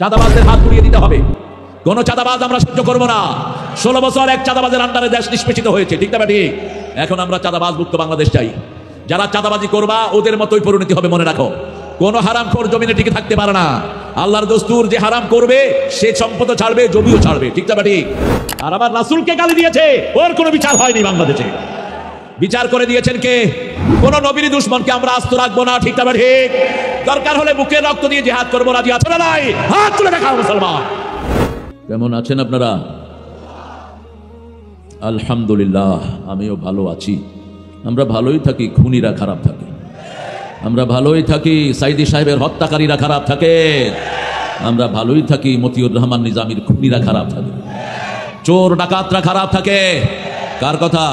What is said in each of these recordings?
চাঁদাবাজদের হাত পুড়িয়ে দিতে হবে। কোন চাঁদাবাজ আমরা সহ্য করবো না। 16 বছর এক চাঁদাবাজের আন্ডারে দেশ নিষ্পেষিত হয়েছে, ঠিক না ঠিক? এখন আমরা চাঁদাবাজ মুক্ত বাংলাদেশ চাই। যারা চাঁদাবাজি করবা ওদের মতোই পরিণতি হবে, মনে রাখো। কোন হারামখোর জমিনে টিকে থাকতে পারে না। আল্লাহর দস্তুর, যে হারাম করবে সে সম্পদ ছাড়বে, জমিও ছাড়বে, ঠিক না ঠিক? আর আমার রাসূলকে গালি দিয়েছে, ওর কোনো বিচার হয়নি বাংলাদেশে। বিচার করে দিয়েছেন কে? কোন নবীর দুশমনকে আমরা আস্ত রাখবো না, ঠিক না ঠিক? দরকার হলে বুকের রক্ত দিয়ে জিহাদ করবো, রাজি আছো না নাই? হাত তুলে দেখাও মুসলমান। কেমন আছেন আপনারা? আলহামদুলিল্লাহ, আমিও ভালো আছি। আমরা ভালোই থাকি, খুনিরা খারাপ থাকে। আমরা ভালোই থাকি, সাইদি সাহেবের হত্যাকারীরা খারাপ থাকে। আমরা ভালোই থাকি, মতিউর রহমান নিজামীর খুনিরা খারাপ থাকে। চোর ডাকাতরা খারাপ থাকে। কার কথা?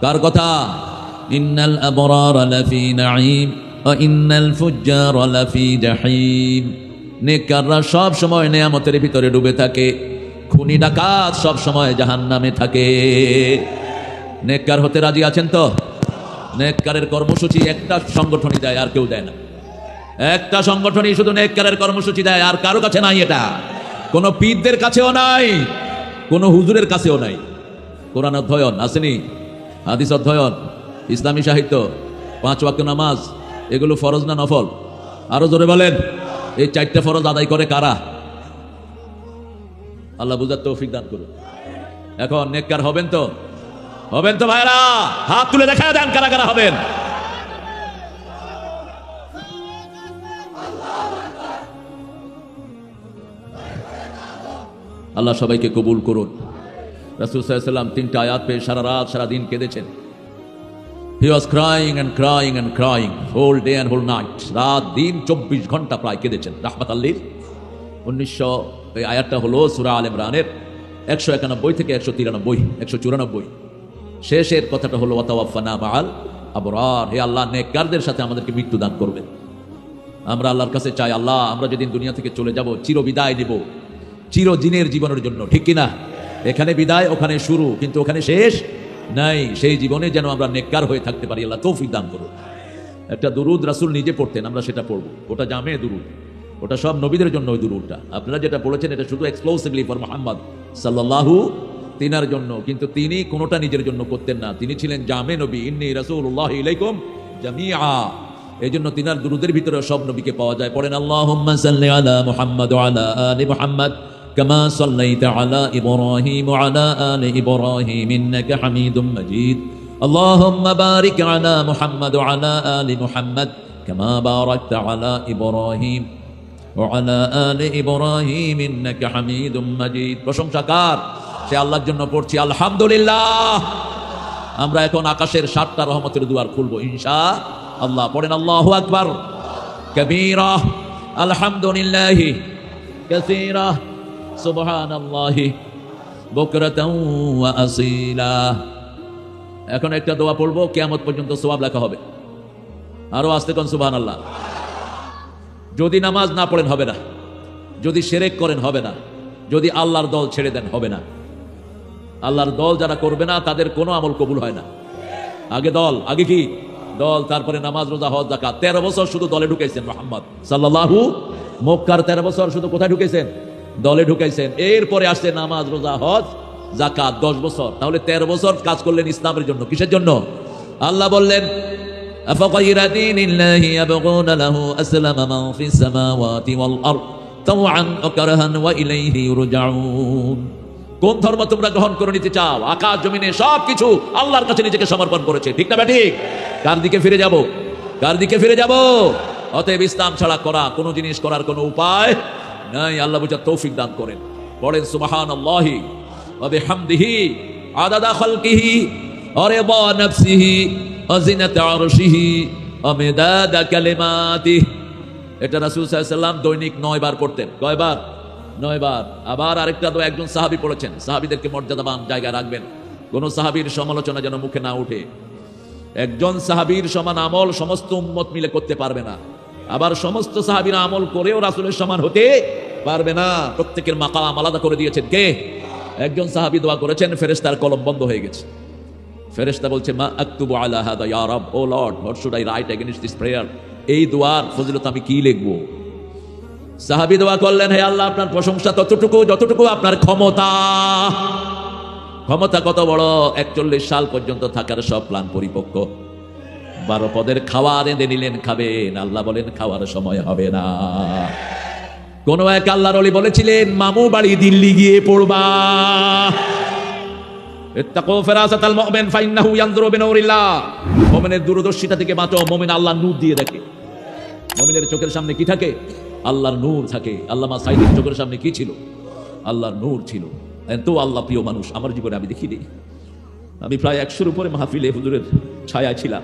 কার কথা? ইন্নাল আবরার লাফি নাঈম ওয়া ইন্নাল ফুজ্জার লাফি জাহিম। নেককাররা সব সময় নেয়ামতের ভিতরে ডুবে থাকে, খুনি ডাকাত সব সময় জাহান্নামে থাকে। নেককার হতে রাজি আছেন তো? নেককারের কর্মসূচি একটা সংগঠনই দেয়, আর কেউ দেয় না। একটা সংগঠনই শুধু নেককারের কর্মসূচি দেয়, আর কারো কাছে নাই। এটা কোনো পীরদের কাছেও নাই, কোনো হুজুরের কাছেও নাই। কোরআন অধ্যয়ন আসেনি, হাদিস অধ্যয়ন, ইসলামী সাহিত্য, 5 ওয়াক্ত নামাজ, এগুলো ফরজ না নফল? আরো জোরে বলেন। এই 4টা ফরজ আদায় করে কারা? আল্লাহ বুঝার তৌফিক দান করুন। এখন নেককার হবেন তো? হবেন তো ভাইরা? হাত তুলে দেখা দেন কারা কারা হবেন। আল্লাহ সবাইকে কবুল করুন। রাসূল সাল্লাল্লাহু আলাইহি ওয়াসাল্লাম 3টা আয়াত পেয়ে সারা রাত সারা দিন কেঁদেছেন। He was crying and crying and crying whole day and whole night. রাত দিন 24 ঘন্টা প্রায় কেঁদেছেন রাহমাতাল লিল। 1900 এই আয়াতটা হলো সূরা আলে ইমরানের 191 থেকে 193, 194। শেষের কথাটা হলো ওয়াতাওয়াফানা মাআল আবরার। হে আল্লাহ, নেককারদের সাথে আমাদেরকে মৃত্যু দান করবেন। আমরা আল্লাহর কাছে চাই, আল্লাহ আমরা যেদিন দুনিয়া থেকে চলে যাব, চির বিদায় নেব, চিরদিনের জীবনের জন্য, ঠিক কিনা? এখানে বিদায়, ওখানে শুরু, কিন্তু ওখানে শেষ নাই। সেই জীবনে যেন আমরা নেককার হয়ে থাকতে পারি, আল্লাহ তৌফিক দান করুন। একটা দুরুদ রাসূল নিজে পড়তেন, আমরা সেটা পড়ব। ওটা জামে দুরুদ, ওটা সব নবীদের জন্য। ওই দুরুদটা আপনারা যেটা পড়েছেন এটা শুধু এক্সক্লুসিভলি ফর মুহাম্মদ সাল্লাল্লাহু তিনার জন্য, কিন্তু তিনি কোনোটা নিজের জন্য করতেন না। তিনি ছিলেন জামে নবী, ইন্নী রাসূলুল্লাহি ইলাইকুম জামিআ। এই জন্য তিনার দুরুদের ভিতরে সব নবীকে পাওয়া যায়। পড়েন আল্লাহুম্মা সাল্লি আলা মুহাম্মাদ ওয়া আলা আলি মুহাম্মাদ কামা সাল্লাইতা আলা ইব্রাহিম ওয়া আলা আলি ইব্রাহিম ইন্নাকা হামিদুম মাজিদ। আল্লাহুম্মা বারিক আলা মুহাম্মাদ ওয়া আলা আলি মুহাম্মাদ কামা বারাকতা আলা ইব্রাহিম ওয়া আলা আলি ইব্রাহিম ইন্নাকা হামিদুম মাজিদ। প্রশংসা কার? সে আল্লাহর জন্য পড়ছি আলহামদুলিল্লাহ। আমরা এখন আকাশের 7টা রহমতের দুয়ার খুলবো ইনশাআল্লাহ। পড়েন আল্লাহু আকবার কাবীরা, আলহামদুলিল্লাহি কাসীরা, সুবহানাল্লাহি বুকরাতাও ওয়া আসীলা। এখন একটা দোয়া পড়বো, কিয়ামত পর্যন্ত সওয়াব লেখা হবে। আরো আস্তে কোন সুবহানাল্লাহ। যদি নামাজ না পড়েন হবে না, যদি শিরক করেন হবে না, যদি আল্লাহর দল ছেড়ে দেন হবে না। আল্লাহর দল যারা করবে না তাদের কোনো আমল কবুল হয় না। আগে দল, আগে কি দল, তারপরে নামাজ রোজা হজ যাকাত। 13 বছর শুধু দলে ঢুকাইছেন মুহাম্মদ সাল্লাল্লাহু। মক্কার 13 বছর শুধু কোথায় ঢুকাইছেন? দলে ঢুকাইছেন। এরপরে আসছে নামাজ রোজা হজ যাকাত 10 বছর। তাহলে 13 বছর কাজ করলেন ইসলামের জন্য। কিসের জন্য? আল্লাহ বললেন আফাগায়রা দীনিল্লাহি ইয়াবগুনা লাহু আসলামা মান ফিস সামাওয়াতি ওয়াল আরদ তাওআন ওয়া কারহান ওয়া ইলাইহি ইরজাউন। কোন ধর্ম তোমরা গ্রহণ করে নিতে চাও? আকাশ জমিনে সবকিছু আল্লাহর কাছে নিজেকে সমর্পণ করেছে, ঠিক না ঠিক? কার দিকে ফিরে যাব? কার দিকে ফিরে যাব? অতএব ইসলাম ছাড়া করা কোনো জিনিস করার কোনো উপায় নাই। আল্লাহ বুঝার তৌফিক দান করেন। পড়েন সুবহানাল্লাহি ওয়া বিহামদিহি আদাদা খালকিহি ওয়া রিদা নাফসিহি ওয়া জিনাতা আরশিহি ওয়া মিদাদা কালিমাতিহি। এটা রাসূল সাল্লাল্লাহু আলাইহি ওয়াসাল্লাম দৈনিক 9 বার পড়তেন। কয়বার? 9 বার। আবার আরেকটা দোয়া একজন সাহাবী পড়েছেন। সাহাবীদেরকে মর্যাদাবান জায়গায় রাখবেন, কোন সাহাবীর সমালোচনা যেন মুখে না ওঠে। একজন সাহাবীর সমান আমল সমস্ত উম্মত মিলে করতে পারবে না, আবার সমস্ত সাহাবীরা আমল করেও রাসূলের সমান হতে পারবে না। প্রত্যেকের মাকাম আলাদা করে দিয়েছেন কে? একজন সাহাবী দোয়া করেছেন, ফেরেশতার কলম বন্ধ হয়ে গেছে। ফেরেশতা বলছে মা আকতুবু আলা হাদা ইয়া রাব, O Lord, what should I write against this prayer? এই দোয়ার ফজিলত আমি কি লিখবো? সাহাবী দোয়া করলেন, হে আল্লাহ, আপনার প্রশংসা ততটুকু যতটুকু আপনার ক্ষমতা। ক্ষমতা কত বড়! 41 সাল পর্যন্ত থাকার সব প্ল্যান পরিপক্ক। 12 পদের খাওয়ার এনে নিলেন, খাবেন। আল্লাহ বলেন খাওয়ার সময় হবে না। কোন এক আল্লাহর ওলি বলেছিলেন, মামু বাড়ি দিল্লি গিয়ে পড়বা। ইত্তাকু ফিরাসাতাল মুমিন ফাইন্নাহু ইয়ানজুরু বিনুরিল্লাহ। মুমিনের দূরদর্শিতা থেকে বাঁচো। মুমিন আল্লাহর নূর দিয়ে দেখে। মুমিনের চোখের সামনে কি থাকে? আল্লাহর নূর থাকে। আল্লামা সাইদির চোখের সামনে কি ছিল? আল্লাহর নূর ছিল। এত আল্লাহ প্রিয় মানুষ আমার জীবনে আমি দেখিনি। আমি প্রায় 100-র উপরে মাহফিলে হুজুরের ছায়া ছিলাম।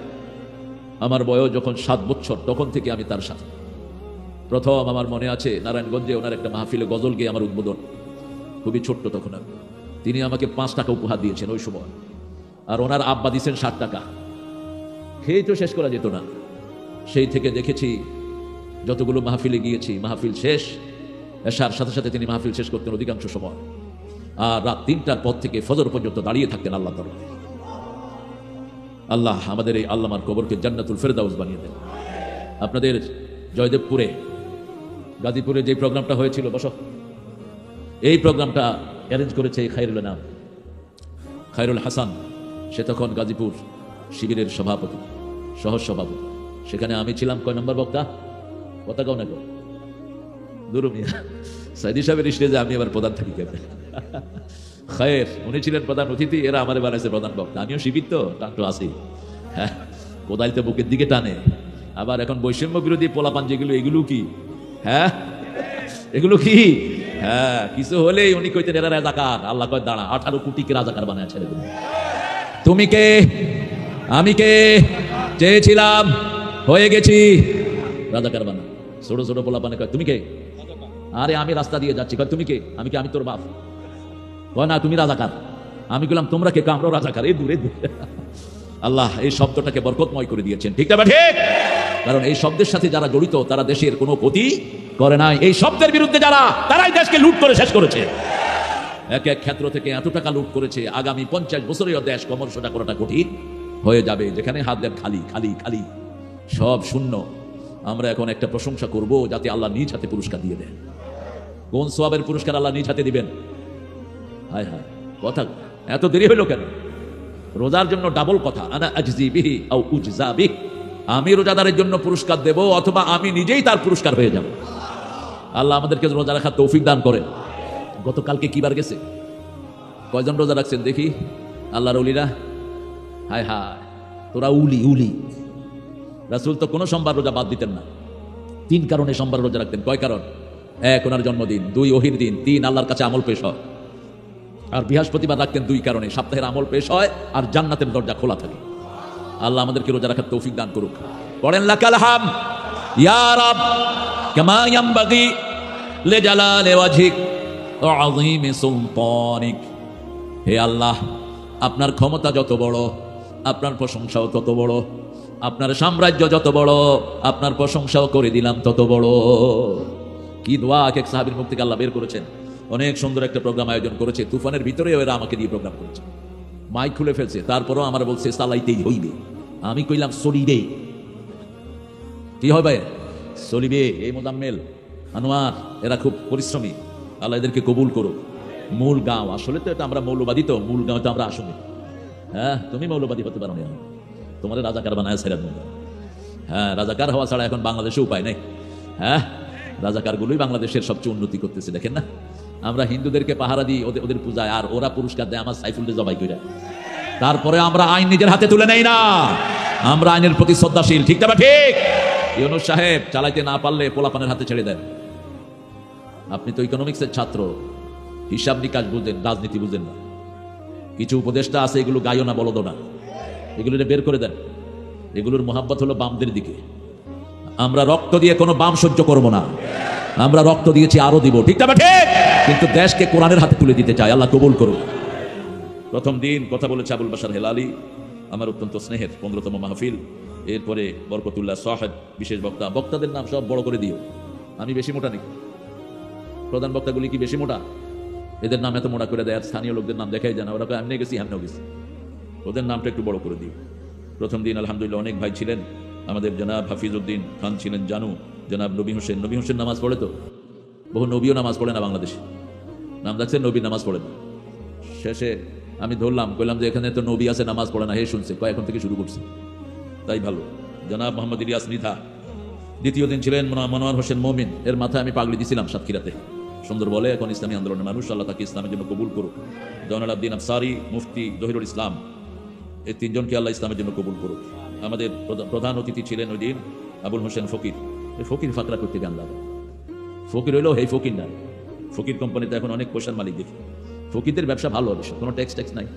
আমার বয়স যখন 7 বছর, তখন থেকে আমি তার সাথে। প্রথম আমার মনে আছে নারায়ণগঞ্জে ওনার একটা মাহফিলে গজল গিয়ে আমার উদ্বোধন। খুবই ছোট্ট তখন আমি। তিনি আমাকে 5 টাকা উপহার দিয়েছেন ওই সময়। আর ওনার আব্বা দিয়েছেন 60 টাকা। খেয়ে তো শেষ করা যেত না। সেই থেকে দেখেছি যতগুলো মাহফিলে গিয়েছি, মাহফিল শেষ, এশার সাথে সাথে তিনি মাহফিল শেষ করতেন অধিকাংশ সময়। আর রাত 3টার পর থেকে ফজর পর্যন্ত দাঁড়িয়ে থাকতেন আল্লাহ দরবারে। আল্লাহ আমাদের এই আল্লামার কবরকে জান্নাতুল ফেরদাউস বানিয়ে দেন। আপনাদের জয়দেবপুরে, গাজীপুরে যে প্রোগ্রামটা হয়েছিল, বসো, এই প্রোগ্রামটা অ্যারেঞ্জ করেছে খায়রুল নাম খায়রুল হাসান। সে তখন গাজীপুর শিবিরের সভাপতি, সহ সভাপতি। সেখানে আমি ছিলাম কয় নম্বর বক্তা? কথা কও না গো, দুরুমিয়া সাইদি সাহেবের স্টেজে আমি আবার প্রধান থাকি কেন? খায়ের উনি ছিলেন প্রধান অতিথি, এরা আমাদের বানাইছে প্রধান বক্তা। আমিও শিবির তো, টান তো আসি। হ্যাঁ, কোদাল তো বুকের দিকে টানে। আবার এখন বৈষম্য বিরোধী পোলাপান যেগুলো, এগুলো কি? হ্যাঁ, এগুলো কি? হ্যাঁ, কিছু হলেই উনি কইতেন এরা রাজাকার। আল্লাহ কয় দাঁড়া, 18 কোটিকে রাজাকার বানায় ছেড়ে দেবে। তুমি কে? আমি কে? চেয়েছিলাম, হয়ে গেছি রাজাকার বানা। ছোট ছোট পোলাপানে কয় তুমি কে? আরে আমি রাস্তা দিয়ে যাচ্ছি। কয় তুমি কে? আমি কি? আমি তোর বাপ। কয় না, তুমি রাজাকার। আমি বললাম তোমরা কে? আমরাও রাজাকার। এই দূরে দূরে। আল্লাহ এই শব্দটাকে বরকতময় করে দিয়েছেন, ঠিক না ঠিক? কারণ এই শব্দের সাথে যারা জড়িত তারা দেশের কোনো ক্ষতি করে নাই। এই শব্দের বিরুদ্ধে যারা, তারাই দেশকে লুট করে শেষ করেছে। এক এক ক্ষেত্র থেকে এত টাকা লুট করেছে, আগামী 50 বছরেও দেশ কমর সোজা করাটা কঠিন হয়ে যাবে। যেখানে হাত দেন খালি খালি খালি, সব শূন্য। আমরা এখন একটা প্রশংসা করব যাতে আল্লাহ নিজ হাতে পুরস্কার দিয়ে দেন। কোন সোয়াবের পুরস্কার আল্লাহ নিজ হাতে দিবেন? হায় হায়, কথা এত দেরি হইল কেন? রোজার জন্য ডাবল কথা, আনা আজজি বিহি আও উজজা বিহি। আমি রোজাদারের জন্য পুরস্কার দেব, অথবা আমি নিজেই তার পুরস্কার হয়ে যাব। আল্লাহ আমাদেরকে রোজা রাখার তৌফিক দান করেন। গতকালকে কি বার গেছে? কয়জন রোজা রাখছেন দেখি? আল্লাহর ওলিরা। হায় হায়, তোরা উলি উলি। রাসূল তো কোনো সোমবার রোজা বাদ দিতেন না। 3 কারণে সোমবার রোজা রাখতেন। কয় কারণ? 1 ওনার জন্মদিন, 2 ওহির দিন, 3 আল্লাহর কাছে আমল পেশ হয়। আর বৃহস্পতিবার রাখতেন 2 কারণে, সপ্তাহের আমল পেশ হয় আর জান্নাতের দরজা খোলা থাকে। আল্লাহ আমাদেরকে রোজা রাখার তৌফিক দান করুক। পড়েন লাকাল হাম ইয়া রাব কামা ইয়ামবাগি লিজালালি ওয়াজহিক ওয়া আযীমি সুলতানিক। হে আল্লাহ, আপনার ক্ষমতা যত বড়, আপনার প্রশংসাও তত বড়। আপনার সাম্রাজ্য যত বড়, আপনার প্রশংসাও করে দিলাম তত বড়। কি দোয়া এক সাহাবীর মুখ থেকে আল্লাহ বের করেছেন। অনেক সুন্দর একটা প্রোগ্রাম আয়োজন করেছে। তুফানের ভিতরে এরা আমাকে দিয়ে প্রোগ্রাম করেছে। মাইক খুলে ফেলছে, তারপরও আমার বলছে চালাইতেই হইবে। আমি কইলাম চলিবে। কি হবে? চলিবে। এই মোজাম্মেল, আনোয়ার, এরা খুব পরিশ্রমী। আল্লাহ এদেরকে কবুল করুক। মূল গাঁও, আসলে তো এটা আমরা মৌলবাদী, তো মূল গাঁও তো আমরা আসলে। হ্যাঁ, তুমি মৌলবাদী হতে পারো না, তোমার রাজাকার বানায় ছেড়ে দেব। হ্যাঁ, রাজাকার হওয়া ছাড়া এখন বাংলাদেশে উপায় নেই। হ্যাঁ, রাজাকারগুলোই বাংলাদেশের সবচেয়ে উন্নতি করতেছে। দেখেন না, আমরা হিন্দুদেরকে পাহারা দিই ওদের পূজায়, আর ওরা পুরস্কার দেয় আমার সাইফুলকে জবাই করে। তারপরে আমরা আইন নিজের হাতে তুলে নেই না, আমরা আইনের প্রতি শ্রদ্ধাশীল। ঠিক না ঠিক? ইউনূস সাহেব চালাইতে না পারলে পোলাপানের হাতে ছেড়ে দেন। আপনি তো ইকোনমিক্সের ছাত্র, হিসাব নিকাশ বুঝেন, রাজনীতি বুঝেন না। কিছু উপদেষ্টা আছে, এগুলো গাইও না, বলদো না, এগুলো বের করে দেন। এগুলোর মোহাব্বত হলো বামদের দিকে। আমরা রক্ত দিয়ে কোনো বাম সহ্য করব না। আমরা রক্ত দিয়েছি, আরো দিব। ঠিক না ঠিক? কিন্তু দেশকে কোরআনের হাতে তুলে দিতে চাই। আল্লাহ কবুল করুন। প্রথম দিন কথা বলেছে আবুল বাশার হেলালি, আমার অত্যন্ত স্নেহের 15তম মাহফিল। এরপরে বরকতুল্লাহ সাহেব বিশেষ বক্তা। বক্তাদের নাম সব বড় করে দিও। আমি বেশি মোটা নাকি? প্রধান বক্তাগুলি কি বেশি মোটা? এদের নাম এত মোটা করে দেয়, স্থানীয় লোকদের নাম দেখাই যায় না। ওরা এমনি গেছি, এমনিও গেছি। ওদের নামটা একটু বড় করে দিও। প্রথম দিন আলহামদুলিল্লাহ অনেক ভাই ছিলেন। আমাদের জনাব হাফিজউদ্দিন খান ছিলেন জানু, জনাব নবী হোসেন। নবী হোসেন নামাজ পড়ে তো বহু নবীও নামাজ পড়ে না বাংলাদেশে, নাম দেখছে নবী নামাজ পড়ে না। শেষে আমি ধরলাম, কইলাম যে এখানে তো নবী আছে নামাজ পড়ে না, হে শুনছে কয় এখন থেকে শুরু করছে, তাই ভালো। জনাব মোহাম্মদ ইলিয়াস মৃধা দ্বিতীয় দিন ছিলেন মনোয়ার হোসেন মমিন, এর মাথায় আমি পাগড়ি দিছিলাম সাতক্ষীরাতে, সুন্দর বলে এখন ইসলামী আন্দোলনের মানুষ, আল্লাহ তাকে ইসলামের জন্য কবুল করুক। জয়নাল আবদিন আফসারি, মুফতি জহিরুল ইসলাম, এই তিনজনকে আল্লাহ ইসলামের জন্য কবুল করুক। আমাদের প্রধান অতিথি ছিলেন ওই দিন আবুল হোসেন ফকির। এই ফকির ফাকরা করতে গান লাগে, ফকির হইলেও এই ফকির না, ফকির কোম্পানিতে এখন অনেক পয়সার মালিক দেখি। ফকিরদের ব্যবসা ভালো অবশ্য, কোনো ট্যাক্স নাই,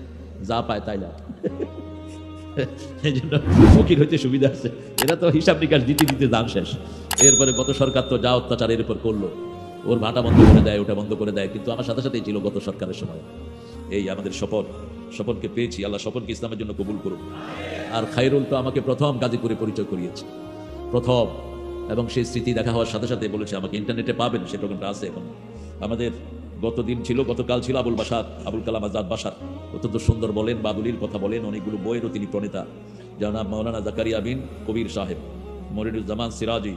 যা পায় তাই লাভ, এই জন্য ফকির হইতে সুবিধা আছে। এরা তো হিসাব নিকাশ দিতে দিতে দাম শেষ। এরপরে গত সরকার তো যা অত্যাচার এর উপর করলো, ওর ভাটা বন্ধ করে দেয়, ওটা বন্ধ করে দেয়, কিন্তু আমার সাথে সাথেই ছিল গত সরকারের সময়। এই আমাদের স্বপনকে পেয়েছি, আল্লাহ স্বপনকে ইসলামের জন্য কবুল করুক। আর খায়রুল তো আমাকে প্রথম গাজীপুরে পরিচয় করিয়েছে, প্রথম, এবং সেই স্মৃতি দেখা হওয়ার সাথে সাথে বলেছে আমাকে ইন্টারনেটে পাবেন, সেই প্রোগ্রামটা আছে এখন। আমাদের গতকাল ছিল আবুল কালাম আজাদ বাসার, অত্যন্ত সুন্দর বলেন, বাদুলির কথা বলেন, অনেকগুলো বইয়েরও তিনি প্রণেতা। জনাব মাওলানা জাকারিয়া বিন কবির সাহেব, মরিনুজ্জামান সিরাজি,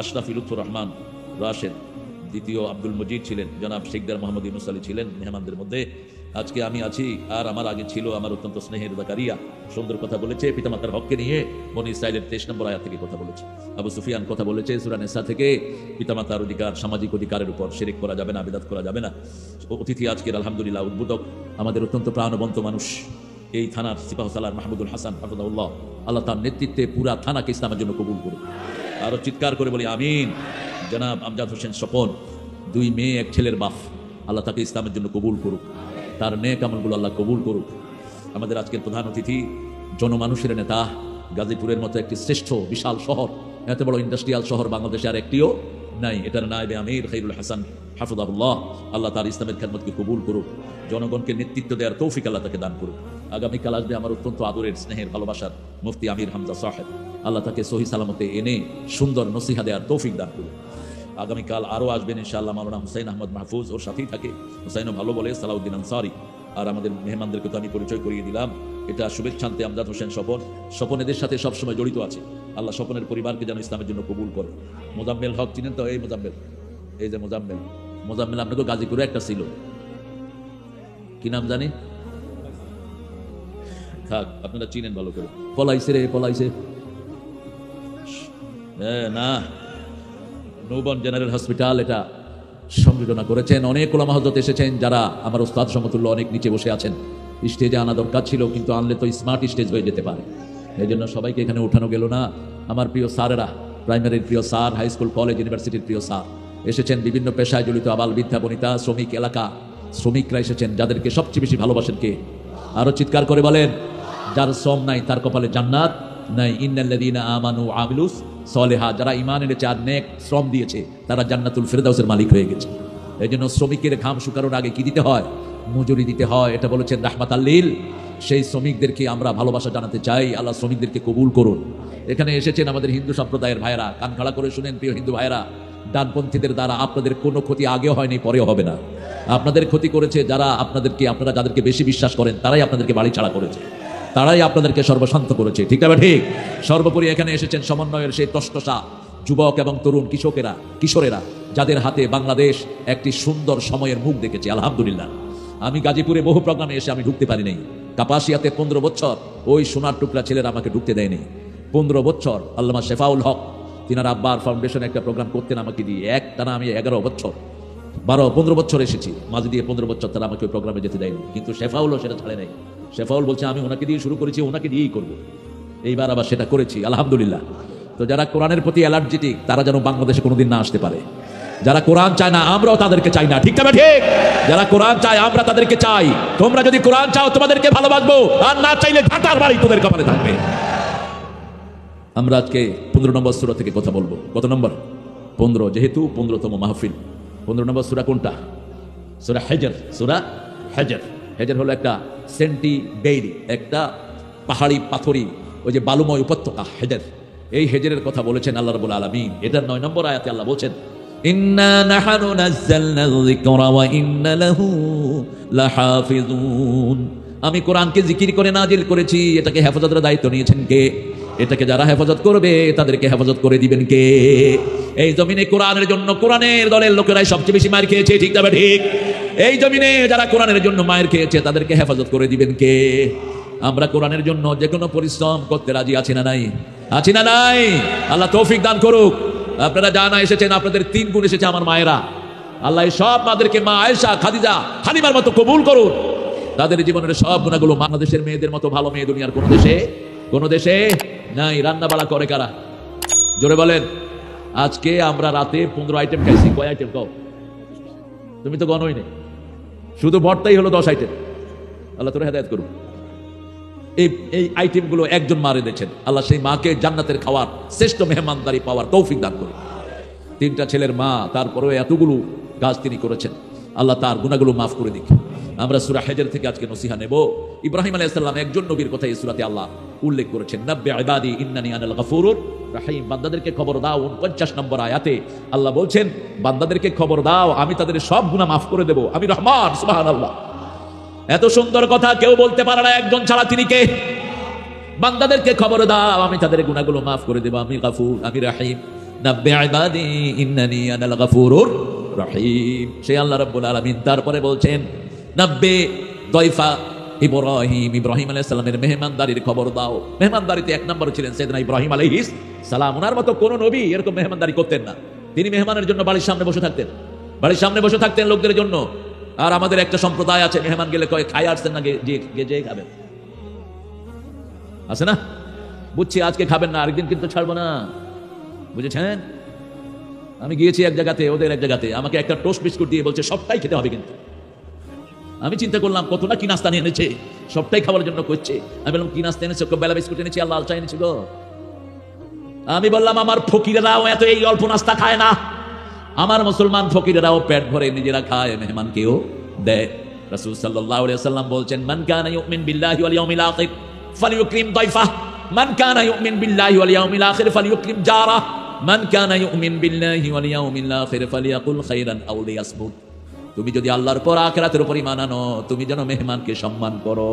আশরাফি লুৎফুর রহমান রাশেদ, দ্বিতীয় আব্দুল মজিদ ছিলেন, জনাব শেখদার মোহাম্মদ ইউনুস আলী ছিলেন মেহমানদের মধ্যে। আজকে আমি আছি, আর আমার আগে ছিল আমার অত্যন্ত স্নেহের জাকারিয়া, সুন্দর কথা বলেছে পিতামাতার হককে নিয়ে, বনী ইসরাইলের 23 নম্বর আয়াত থেকে কথা বলেছে। আবু সুফিয়ান কথা বলেছে সূরা নিসা থেকে, পিতামাতার অধিকার, সামাজিক অধিকারের উপর শিরক করা যাবে না, বিদআত করা যাবে না। অতিথি আজকের আলহামদুলিল্লাহ উদ্বোধক আমাদের অত্যন্ত প্রাণবন্ত মানুষ, এই থানার সিপাহসালার মাহমুদুল হাসান হাফিজাহুল্লাহ, আল্লাহ তার নেতৃত্বে পুরা থানাকে ইসলামের জন্য কবুল করুন। আরো চিৎকার করে বলি আমিন। জনাব আমজাদ হোসেন স্বপন, 2 মেয়ে 1 ছেলের বাপ, আল্লাহ তাকে ইসলামের জন্য কবুল করুক, তার নেক আমলগুলো আল্লাহ কবুল করুক। আমাদের আজকের প্রধান অতিথি জনমানুষের নেতা, গাজীপুরের মতো একটি শ্রেষ্ঠ বিশাল শহর, এত বড় ইন্ডাস্ট্রিয়াল শহর বাংলাদেশে আর একটিও নাই, এটার নায়েবে আমির খায়রুল হাসান হাফিজাহুল্লাহ, আল্লাহ তার ইসলামের খেদমতকে কবুল করুক, জনগণকে নেতৃত্ব দেওয়ার তৌফিক আল্লাহ তাকে দান করুক। আগামীকাল আসবে আমার অত্যন্ত আদরের, স্নেহের, ভালোবাসার মুফতি আমির হামজা সাহেব, আল্লাহ তাকে সহি সালামতে এনে সুন্দর নসিহা দেওয়ার তৌফিক দান করুক। আগামীকাল আরও আসবেন ইনশাআল্লাহ মাওলানা হুসাইন আহমদ মাহফুজ, ওর সাথেই থাকে, হুসাইনও ভালো বলে, সালাউদ্দিন আনসারি। আর আমাদের মেহমানদেরকে তো আমি পরিচয় করিয়ে দিলাম, এটা শুভেচ্ছান্তে আমজাদ হোসেন স্বপন এদের সাথে সবসময় জড়িত আছে। আল্লাহ স্বপনের পরিবারকে যেন ইসলামের জন্য কবুল করে। মোজাম্মেল হক চিনেন তো? এই মোজাম্মেল, এই যে মোজাম্মেল আপনাকে গাজীপুরে একটা ছিল, কি নাম জানি, থাক আপনারা চিনেন ভালো করে, পলাইছে না, নৌবন জেনারেল হসপিটাল এটা সংযোজনা করেছেন। অনেক ওলামা হযরত এসেছেন যারা আমার ওস্তাদ সমতুল্য, অনেক নিচে বসে আছেন। স্টেজে আনা দরকার ছিল, কিন্তু আনলে তো স্মার্ট স্টেজ হয়ে যেতে পারে, এই জন্য সবাইকে এখানে উঠানো গেল না। আমার প্রিয় স্যারেরা, প্রাইমারির প্রিয় স্যার, হাই স্কুল, কলেজ, ইউনিভার্সিটির প্রিয় স্যার এসেছেন, বিভিন্ন পেশায় জড়িত আবাল বৃদ্ধা বনিতা, শ্রমিক, এলাকা শ্রমিকরা এসেছেন, যাদেরকে সবচেয়ে বেশি ভালোবাসেন কে? আরো চিৎকার করে বলেন, যার শ্রম নাই তার কপালে জান্নাত নাই। ইন্নাল্লাযীনা আমানু ওয়া আমিলুস সলিহাত, যারা ঈমান এনেছে আর নেক শ্রম দিয়েছে, তারা জান্নাতুল ফেরদাউসের মালিক হয়ে গেছে। এই জন্য শ্রমিকের ঘাম শুকানোর আগে কি দিতে হয়? মজুরি দিতে হয়। এটা বলেছেন রাহমাতাল লিল। সেই শ্রমিকদেরকে আমরা ভালোবাসা জানাতে চাই, আল্লাহ শ্রমিকদেরকে কবুল করুন। এখানে এসেছেন আমাদের হিন্দু সম্প্রদায়ের ভাইরা, কান খাড়া করে শুনেন প্রিয় হিন্দু ভাইরা, ডানপন্থীদের দ্বারা আপনাদের কোনো ক্ষতি আগেও হয়নি, পরেও হবে না। আপনাদের ক্ষতি করেছে যারা আপনারা যাদেরকে বেশি বিশ্বাস করেন, তারাই আপনাদেরকে বাড়ি ছাড়া করেছে, তারাই আপনাদেরকে সর্বশান্ত করেছে, ঠিক না ঠিক? সর্বোপরি এখানে এসেছেন সমন্বয়ের সেই টসটসা যুবক এবং তরুণ কিশোরেরা, যাদের হাতে বাংলাদেশ একটি সুন্দর সময়ের মুখ দেখেছে আলহামদুলিল্লাহ। আমি গাজীপুরে বহু প্রোগ্রামে এসে আমি ঢুকতে পারি নাই, কাপাসিয়াতে 15 বছর ওই সোনার টুকরা ছেলেরা আমাকে ঢুকতে দেয়নি। 15 বছর আল্লামা শেফাউল হক, তিনার আব্বার ফাউন্ডেশন একটা প্রোগ্রাম করতেন আমাকে দিয়ে, একটানা আমি 11 বছর 15 বছর এসেছি, মাঝে দিয়ে 15 বছর তারা আমাকে ওই প্রোগ্রামে যেতে দেয়নি, কিন্তু শেফাউলও সেটা ছাড়ে নাই। শেফাউল বলছে আমি ওনাকে দিয়ে শুরু করেছি, ওনাকে দিয়েই করবো, এইবার আবার সেটা করেছি আলহামদুলিল্লাহ। তো যারা কোরআনের প্রতি অ্যালার্জেটিক, তারা যেন বাংলাদেশে কোনোদিন না আসতে পারে। যারা কোরআন চায় না, আমরাও তাদেরকে চাই না, ঠিক না ঠিক? যারা কোরআন চায় আমরা তাদেরকে চাই। তোমরা যদি কোরআন চাও তোমাদেরকে ভালোবাসবো, আর না চাইলে ঢাকার বাড়ি তোদের কপালে থাকবে। আমরা আজকে 15 নম্বর সূরা থেকে কথা বলবো। কত নম্বর? 15, যেহেতু 15তম মাহফিল। 15 নম্বর সূরা কোনটা? সূরা হিজর। সূরা হিজর। হিজর হলো একটা বেইরি, একটা পাহাড়ি পাথরি, ওই যে বালুময় উপত্যকা হিজর। এই হিজরের কথা বলেছেন আল্লাহ রাব্বুল আলামিন। এটার 9 নম্বর আয়াতে আল্লাহ বলছেন, ইন্না নাহনু নাযালনা যিকরা ওয়া ইন্না লাহু লাহাফিজুন। আমি কোরআনকে জিকির করে নাজিল করেছি, এটাকে হেফাজতের দায়িত্ব নিয়েছেন কে? এটাকে যারা হেফাজত করবে তাদেরকে হেফাজত করে দিবেন কে? এই জমিনে কোরআনের জন্য কোরআনের দলের লোকেরাই সবচেয়ে বেশি মার খেয়েছে, ঠিক তবে ঠিক। এই জমিনে যারা কোরআনের জন্য মায়ের খেয়েছে তাদেরকে হেফাজত করে দিবেন কে? আমরা কোরআনের জন্য যে কোনো পরিশ্রম করতে রাজি আছি না নাই? আছি না নাই? আল্লাহ তৌফিক দান করুক। আপনারা জানা এসেছেন, আপনাদের 3 গুণ এসেছে আমার মায়েরা। আল্লাহ সব মাদেরকে মা আয়েশা, খাদিজা, হালিমার মতো কবুল করুন। তাদের জীবনের সব গুণাগুলো বাংলাদেশের মেয়েদের মতো ভালো মেয়ে দুনিয়ার কোন দেশে নাই। রান্না বাড়া করে কারা? জোরে বলেন। আজকে আমরা রাতে 15 আইটেম খাইছি। কয় আইটেম কও? তুমি তো গণই নেই, শুধু ভর্তাই হলো 10 আইটেম। আল্লাহ তোর হেদায়েত করুন। এই আইটেমগুলো একজন মা রেঁধেছেন। আল্লাহ সেই মাকে জান্নাতের খাওয়ার শ্রেষ্ঠ মেহমানদারি পাওয়ার তৌফিক দান করুন। 3টা ছেলের মা, তারপরেও এতগুলো কাজ তিনি করেছেন। আল্লাহ তার গুনাহগুলো মাফ করে দিক। আমরা সূরা হিজর থেকে আজকে নসিহা নেব। ইব্রাহিম আলাইহিস সালাম একজন নবীর কথা এই সূরাতে আল্লাহ উল্লেখ করেছেন। নাব্বি ইবাদি ইন্নানি আনাল গফুরুর রাহিম। বান্দাদেরকে খবর দাও। 49 নম্বর আয়াতে আল্লাহ বলছেন, বান্দাদেরকে খবর দাও, আমি তাদের সব গুনাহ মাফ করে দেব, আমি রহমান। সুবহানাল্লাহ। এত সুন্দর কথা কেউ বলতে পারে না একজন ছাড়া। তিনি কে? বান্দাদেরকে খবর দাও, আমি তাদের গুনাহগুলো মাফ করে দেব, আমি গফুর, আমি রহিম। নাব্বি ইবাদি ইন্নানি আনাল গফুরুর রহিম। সেই আল্লাহ রাব্বুল আলামিন তারপরে বলছেন, নাব্বি দয়ফা ইব্রাহিম। ইব্রাহিম আলাইহিস সালামের মেহমানদারির খবর দাও। মেহমানদারিতে 1 নম্বর ছিলেন সাইয়েদনা ইব্রাহিম আলাইহিস সালাম। ওনার মতো কোন নবী এরকম মেহমানদারি করতেন না। তিনি মেহমানের জন্য বাড়ির সামনে বসে থাকতেন, বাড়ির সামনে বসে থাকতেন লোকদের জন্য। আর আমাদের একটা সম্প্রদায় আছে, মেহমান গেলে কয় খাই আসছেন না, গিয়ে খাবেন। আছে না? বুঝছি আজকে খাবেন না, আরেকদিন কিন্তু ছাড়বো না, বুঝেছেন? আমি গিয়েছি এক জায়গাতে, ওদের এক জায়গাতে, আমাকে একটা টোস্ট বিস্কুট দিয়ে বলছে সবটাই খেতে হবে কিন্তু। আমি চিন্তা করলাম কত না কি নাস্তা নিয়ে এনেছে, সবটাই খাওয়ার জন্য করছে। আমি বললাম কি নাস্তা এনেছে? বেলা বিস্কুট এনেছি আর লাল চা এনেছিল। আমি বললাম আমার ফকিরেরাও এত এই অল্প নাস্তা খায় না। আমার মুসলমান ফকিরেরাও পেট ভরে নিজেরা খায়, মেহমানকেও দেয়। রাসূল সাল্লাল্লাহু আলাইহি ওয়াসাল্লাম বলছেন, মান কানা ইউমিন বিল্লাহি ওয়াল ইয়াউমিল আখির ফালিউকরিম দাইফাহ, মান কানা ইউমিন বিল্লাহি ওয়াল ইয়াউমিল আখির ফালিউকরিম জারাহ, মান কানা ইউমিন বিল্লাহি ওয়াল ইয়াউমিল আখির ফালিয়াকুল খাইরান আও লিয়াসমুত। তুমি যদি আল্লাহর পর আখিরাতের উপর ঈমান আনো, তুমি যেন মেহমানকে সম্মান করো।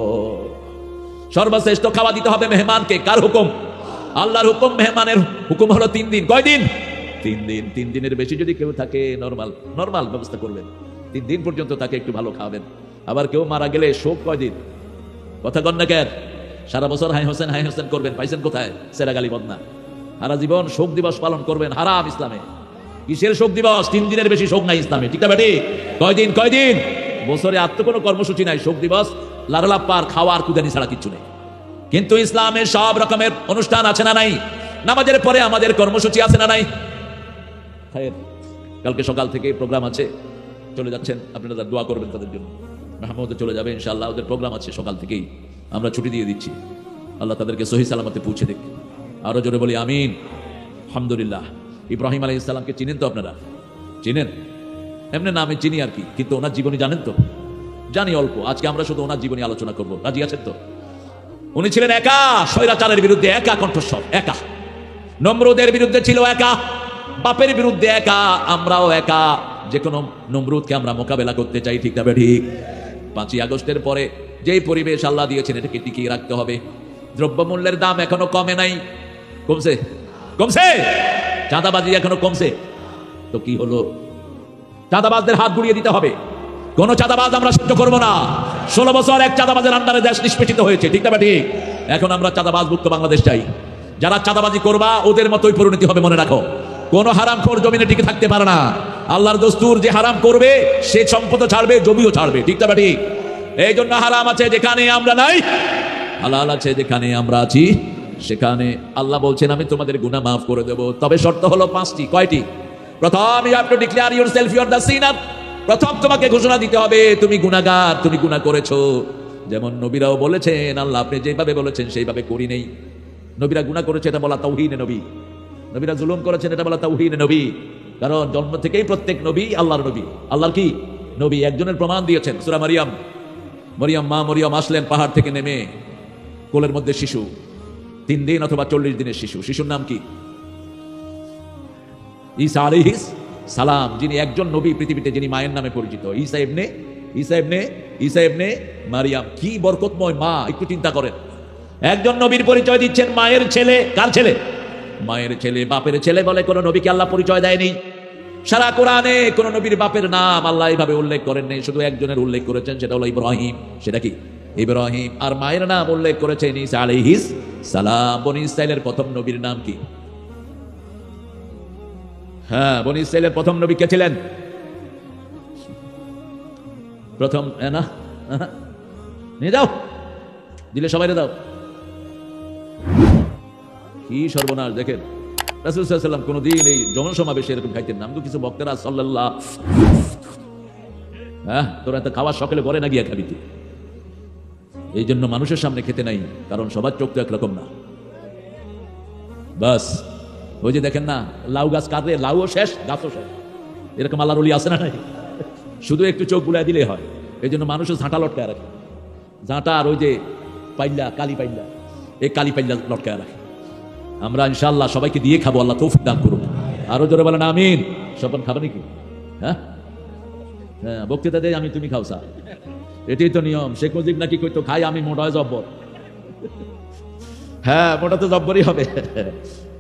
সর্বশ্রেষ্ঠ খাওয়া দিতে হবে মেহমানকে। কার হুকুম? আল্লাহর হুকুম। মেহমানের হুকুম হলো 3 দিন। কয় দিন? 3 দিন। 3 দিনের বেশি যদি কেউ থাকে নরমাল ব্যবস্থা করবেন। 3 দিন পর্যন্ত তাকে একটু ভালো খাওয়াবেন। আবার কেউ মারা গেলে শোক কয় দিন? কথা কন না কেন? সারা বছর হাই হোসেন করবেন, পাইছেন কোথায়? সেরাগালি বদনা। সারা জীবন শোক দিবস পালন করবেন, হারাম ইসলামে। কিসের শোক দিবস? 3 দিনের বেশি শোক নাই ইসলামে, ঠিক না বেটি? কয় দিন? বছরে আর তো কোনো কর্মসূচি নাই। শোক দিবস লারলাপ্পার খাওয়ার কুদানি ছাড়া কিচ্ছু নেই। কিন্তু ইসলামের সব রকমের অনুষ্ঠান আছে না নাই? নামাজের পরে আমাদের কর্মসূচি আছে না নাই? কালকে সকাল থেকে প্রোগ্রাম আছে, চলে যাচ্ছেন আপনারা, দোয়া করবেন তাদের জন্য। মাহমুদ চলে যাবে ইনশাআল্লাহ, ওদের প্রোগ্রাম আছে সকাল থেকেই, আমরা ছুটি দিয়ে দিচ্ছি। আল্লাহ তাদেরকে সহি সালামতে পৌঁছে দেখ। আরো জোরে বলি আমিন। আলহামদুলিল্লাহ। ইব্রাহিম আলাইহিস সালামকে চিনেন তো আপনারা? চিনেন? এমনি নামে চিনি আর কি, কিন্তু ওনার জীবনী জানেন তো? জানি অল্প। আজকে আমরা শুধু ওনার জীবনী আলোচনা করব। রাজি আছেন তো? উনি ছিলেন একা, স্বৈরাচারের বিরুদ্ধে একা কণ্ঠস্বর, একা। নমরুদের বিরুদ্ধে ছিল একা, বাপের বিরুদ্ধে একা, আমরাও একা। যে কোনো নমরুদকে আমরা মোকাবেলা করতে চাই, ঠিক না ঠিক? 5ই আগস্টের পরে যেই পরিবেশ আল্লাহ দিয়েছেন, এটাকে টিকিয়ে রাখতে হবে। দ্রব্যমূল্যের দাম এখনো কমে নাই, কমছে? চাঁদাবাজি এখনো কমছে তো কি হলো? চাঁদাবাজদের হাত গুড়িয়ে দিতে হবে। কোন চাঁদাবাজ আমরা সহ্য করবো না। 16 বছর এক চাঁদাবাজের আন্ডারে দেশ নিষ্পেষিত হয়েছে, ঠিক না ঠিক? এখন আমরা চাঁদাবাজ মুক্ত বাংলাদেশ চাই। যারা চাঁদাবাজি করবা ওদের মতোই পরিণতি হবে, মনে রাখো। কোন হারামখোর জমিনে টিকে থাকতে পারে না। আল্লাহর দস্তুর, যে হারাম করবে সে সম্পদ ছাড়বে, জমিও ছাড়বে, ঠিক না ঠিক? এই জন্য হারাম আছে যেখানে আমরা নাই, হালাল আছে যেখানে আমরা আছি সেখানে। আল্লাহ বলছেন আমি তোমাদের গুনাহ মাফ করে দেব, তবে শর্ত হলো 5টি। কয়টি? প্রথম, you have to declare yourself you are the sinner. প্রথম তোমাকে ঘোষণা দিতে হবে তুমি গুনাহগার, তুমি গুনাহ করেছো। যেমন নবীরাও বলেছেন, আল্লাহ আপনি যেভাবে বলেছেন সেইভাবে করি নেই। নবীরা গুনাহ করেছে, এটা বলা তাওহীদে নবী। নবীরা জুলুম করেছেন, এটা বলা তাওহীদে নবী। কারণ জন্ম থেকেই প্রত্যেক নবী আল্লাহর নবী। আল্লাহর কি নবী? একজনের প্রমাণ দিয়েছেন সূরা মারিয়াম। মা মরিয়ম আসলেন পাহাড় থেকে নেমে, কোলের মধ্যে শিশু, 3 দিন অথবা 40 দিনের শিশু। শিশুর নাম কি? ঈসা আলাইহিস সালাম, যিনি একজন নবী পৃথিবীতে, যিনি মায়ের নামে পরিচিত। ঈসা ইবনে মারিয়াম। কি বরকতময় মা, একটু চিন্তা করেন। একজন নবীর পরিচয় দিচ্ছেন মায়ের ছেলে। কার ছেলে? মায়ের ছেলে, বাপের ছেলে বলে কোন নবীকে আল্লাহ পরিচয় দেয়নি। সারা কোরআনে কোন নবীর বাপের নাম আল্লাহ এইভাবে উল্লেখ করেন নাই, শুধু একজনের উল্লেখ করেছেন, সেটা হলো ইব্রাহিম। সেটা কি? ইব্রাহিম। আর মায়ের নাম উল্লেখ করেছেন ঈসা আলাইহিস সালাম। বনি ইসরাইলের প্রথম নবীর নাম কি? হ্যাঁ, বনি ইসরাইলের প্রথম নবী কে ছিলেন? প্রথম না, নিয়ে যাও, দিলে সবাই দাও। কি সর্বনাশ! দেখেন রাসূল সাল্লাল্লাহু আলাইহি ওয়াসাল্লাম কোনদিন এই জনসমাবেশে এরকম খাইতেন না। কিছু বক্তারা সাল্লাল্লাহ, হ্যাঁ তোরা তো খাওয়ার সকালে পরে না গিয়া খাবি তুই। এই জন্য মানুষের সামনে খেতে নাই, কারণ সবার চোখ তো একরকম না। বাস ওই যে দেখেন না, লাউ গাছ কাটলে লাউও শেষ, গাছও শেষ, এরকম আল্লাহর ওলি আছে না নাই? শুধু একটু চোখ বুলাই দিলে হয়। এই জন্য মানুষও ঝাঁটা লটকায় রাখে। ঝাঁটা আর ওই যে পাইল্লা, কালি পাইল্লা, এই কালি পাইল্লা লটকায় রাখে। আমরা ইনশাআল্লাহ সবাইকে দিয়ে খাবো, আল্লাহ তৌফিক দান করুন। আরো জোরে বলেন আমিন। সবাই খাবে নাকি? হ্যাঁ হ্যাঁ, বক্তৃতা দেয় আমি তুমি খাও স্যার, এটাই তো নিয়ম। শেখ মুজিব নাকি কইতো খাই আমি মোটা হয় জব্বর। হ্যাঁ, মোটা তো জব্বরই হবে,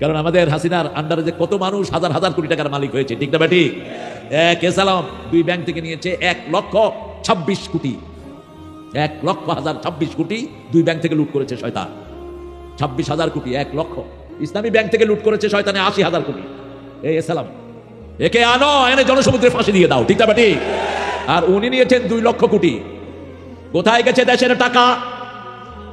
কারণ আমাদের হাসিনার আন্ডারে যে কত মানুষ হাজার হাজার কোটি টাকার মালিক হয়েছে, ঠিক না বেটি? সালাম 2 ব্যাংক থেকে নিয়েছে 1,26 কোটি, 1,26 কোটি 2 ব্যাংক থেকে লুট করেছে শয়তান। 26,000 কোটি 1 লক্ষ। ইসলামী ব্যাংক থেকে লুট করেছে শয়তানে 80,000 কোটি। সালাম, একে আনো, এনে জনসমুদ্রে ফাঁসি দিয়ে দাও, ঠিক না বেটি? আর উনি নিয়েছেন 2 লক্ষ কোটি। কোথায় গেছে দেশের টাকা?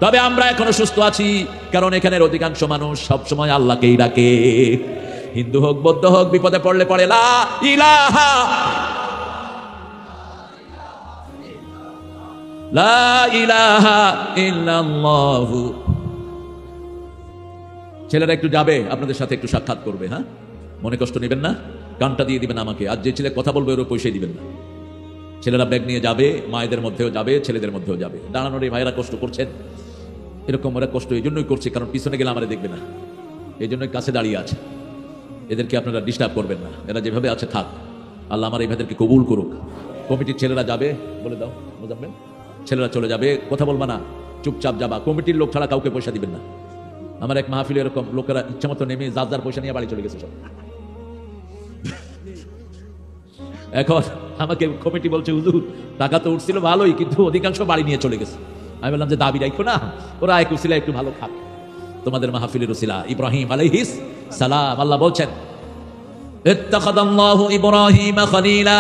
তবে আমরা এখনো সুস্থ আছি, কারণ এখানের অধিকাংশ মানুষ সবসময় আল্লাহকেই ডাকে। হিন্দু হোক, বৌদ্ধ হোক, বিপদে পড়লে পড়ে লা ইলাহা লা ইলাহা ইল্লাল্লাহু। ছেলেরা একটু যাবে, আপনাদের সাথে একটু সাক্ষাৎ করবে। হ্যাঁ, মনে কষ্ট নেবেন না, কানটা দিয়ে দিবেন আমাকে। আর যে ছেলে কথা বলবে ওর পয়সাই দিবেন না। ছেলেরা ব্যাগ নিয়ে যাবে, মায়েদের মধ্যেও যাবে, ছেলেদের মধ্যেও যাবে। দাঁড়ানোর এই ভাইরা কষ্ট করছেন, এরকম ওরা কষ্ট এই জন্যই করছে, কারণ পিছনে গেলে আমাদের দেখবে না, এই জন্যই কাছে দাঁড়িয়ে আছে। এদেরকে আপনারা ডিস্টার্ব করবেন না, এরা যেভাবে আছে থাক। আল্লাহ আমার এই ভাইদেরকে কবুল করুক। কমিটির ছেলেরা যাবে, বলে দাও মোজাম্মেল, ছেলেরা চলে যাবে, কথা বলবা না, চুপচাপ যাবা। কমিটির লোক ছাড়া কাউকে পয়সা দিবেন না। আমার এক মাহফিলে এরকম লোকেরা ইচ্ছা মতো নেমে যার যার পয়সা নিয়ে বাড়ি চলে গেছে সব। এখন আমাকে কমিটি বলছে হুজুর টাকা তো উঠছিল ভালোই, কিন্তু অধিকাংশ বাড়ি নিয়ে চলে গেছে। আমি বললাম যে দাবি রাখো না, ওরা এক উসিলা একটু ভালো খাক। তোমাদের মাহফিলের উসিলা ইব্রাহিম আলাইহিস সালাম, আল্লাহ বলছেন ইত্তাখাদাল্লাহু ইব্রাহিমা খলিলা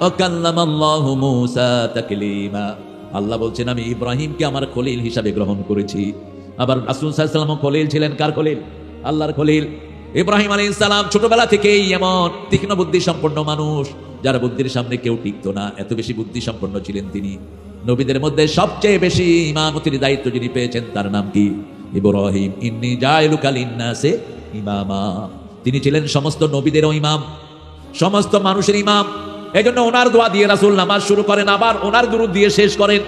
ওয়া কাল্লামাল্লাহু মূসা তাকলিমা। আল্লাহ বলছেন আমি ইব্রাহিমকে আমার খলিল হিসাবে গ্রহণ করেছি। আবার রাসূল সাল্লাল্লাহু আলাইহি ওয়াসাল্লাম খলিল ছিলেন। কার খলিল? আল্লাহর খলিল। ইব্রাহিম আলাইহিস সালাম ছোটবেলা থেকেই এমন তীক্ষ্ণ বুদ্ধি সম্পন্ন মানুষ, যার বুদ্ধির সামনে কেউ টিকতো না, এত বেশি বুদ্ধি সম্পন্ন ছিলেন তিনি। নবীদের মধ্যে সবচেয়ে বেশি ইমামতির দায়িত্ব যিনি পেয়েছেন তার নাম কি? ইব্রাহিম। ইন্নী জাইলুকা লিন্নাসে ইমামা। তিনি ছিলেন সমস্ত নবীদেরও ইমাম, সমস্ত মানুষের ইমাম। এজন্য ওনার দোয়া দিয়ে রাসূল নামাজ শুরু করেন, আবার ওনার দুরূদ দিয়ে শেষ করেন।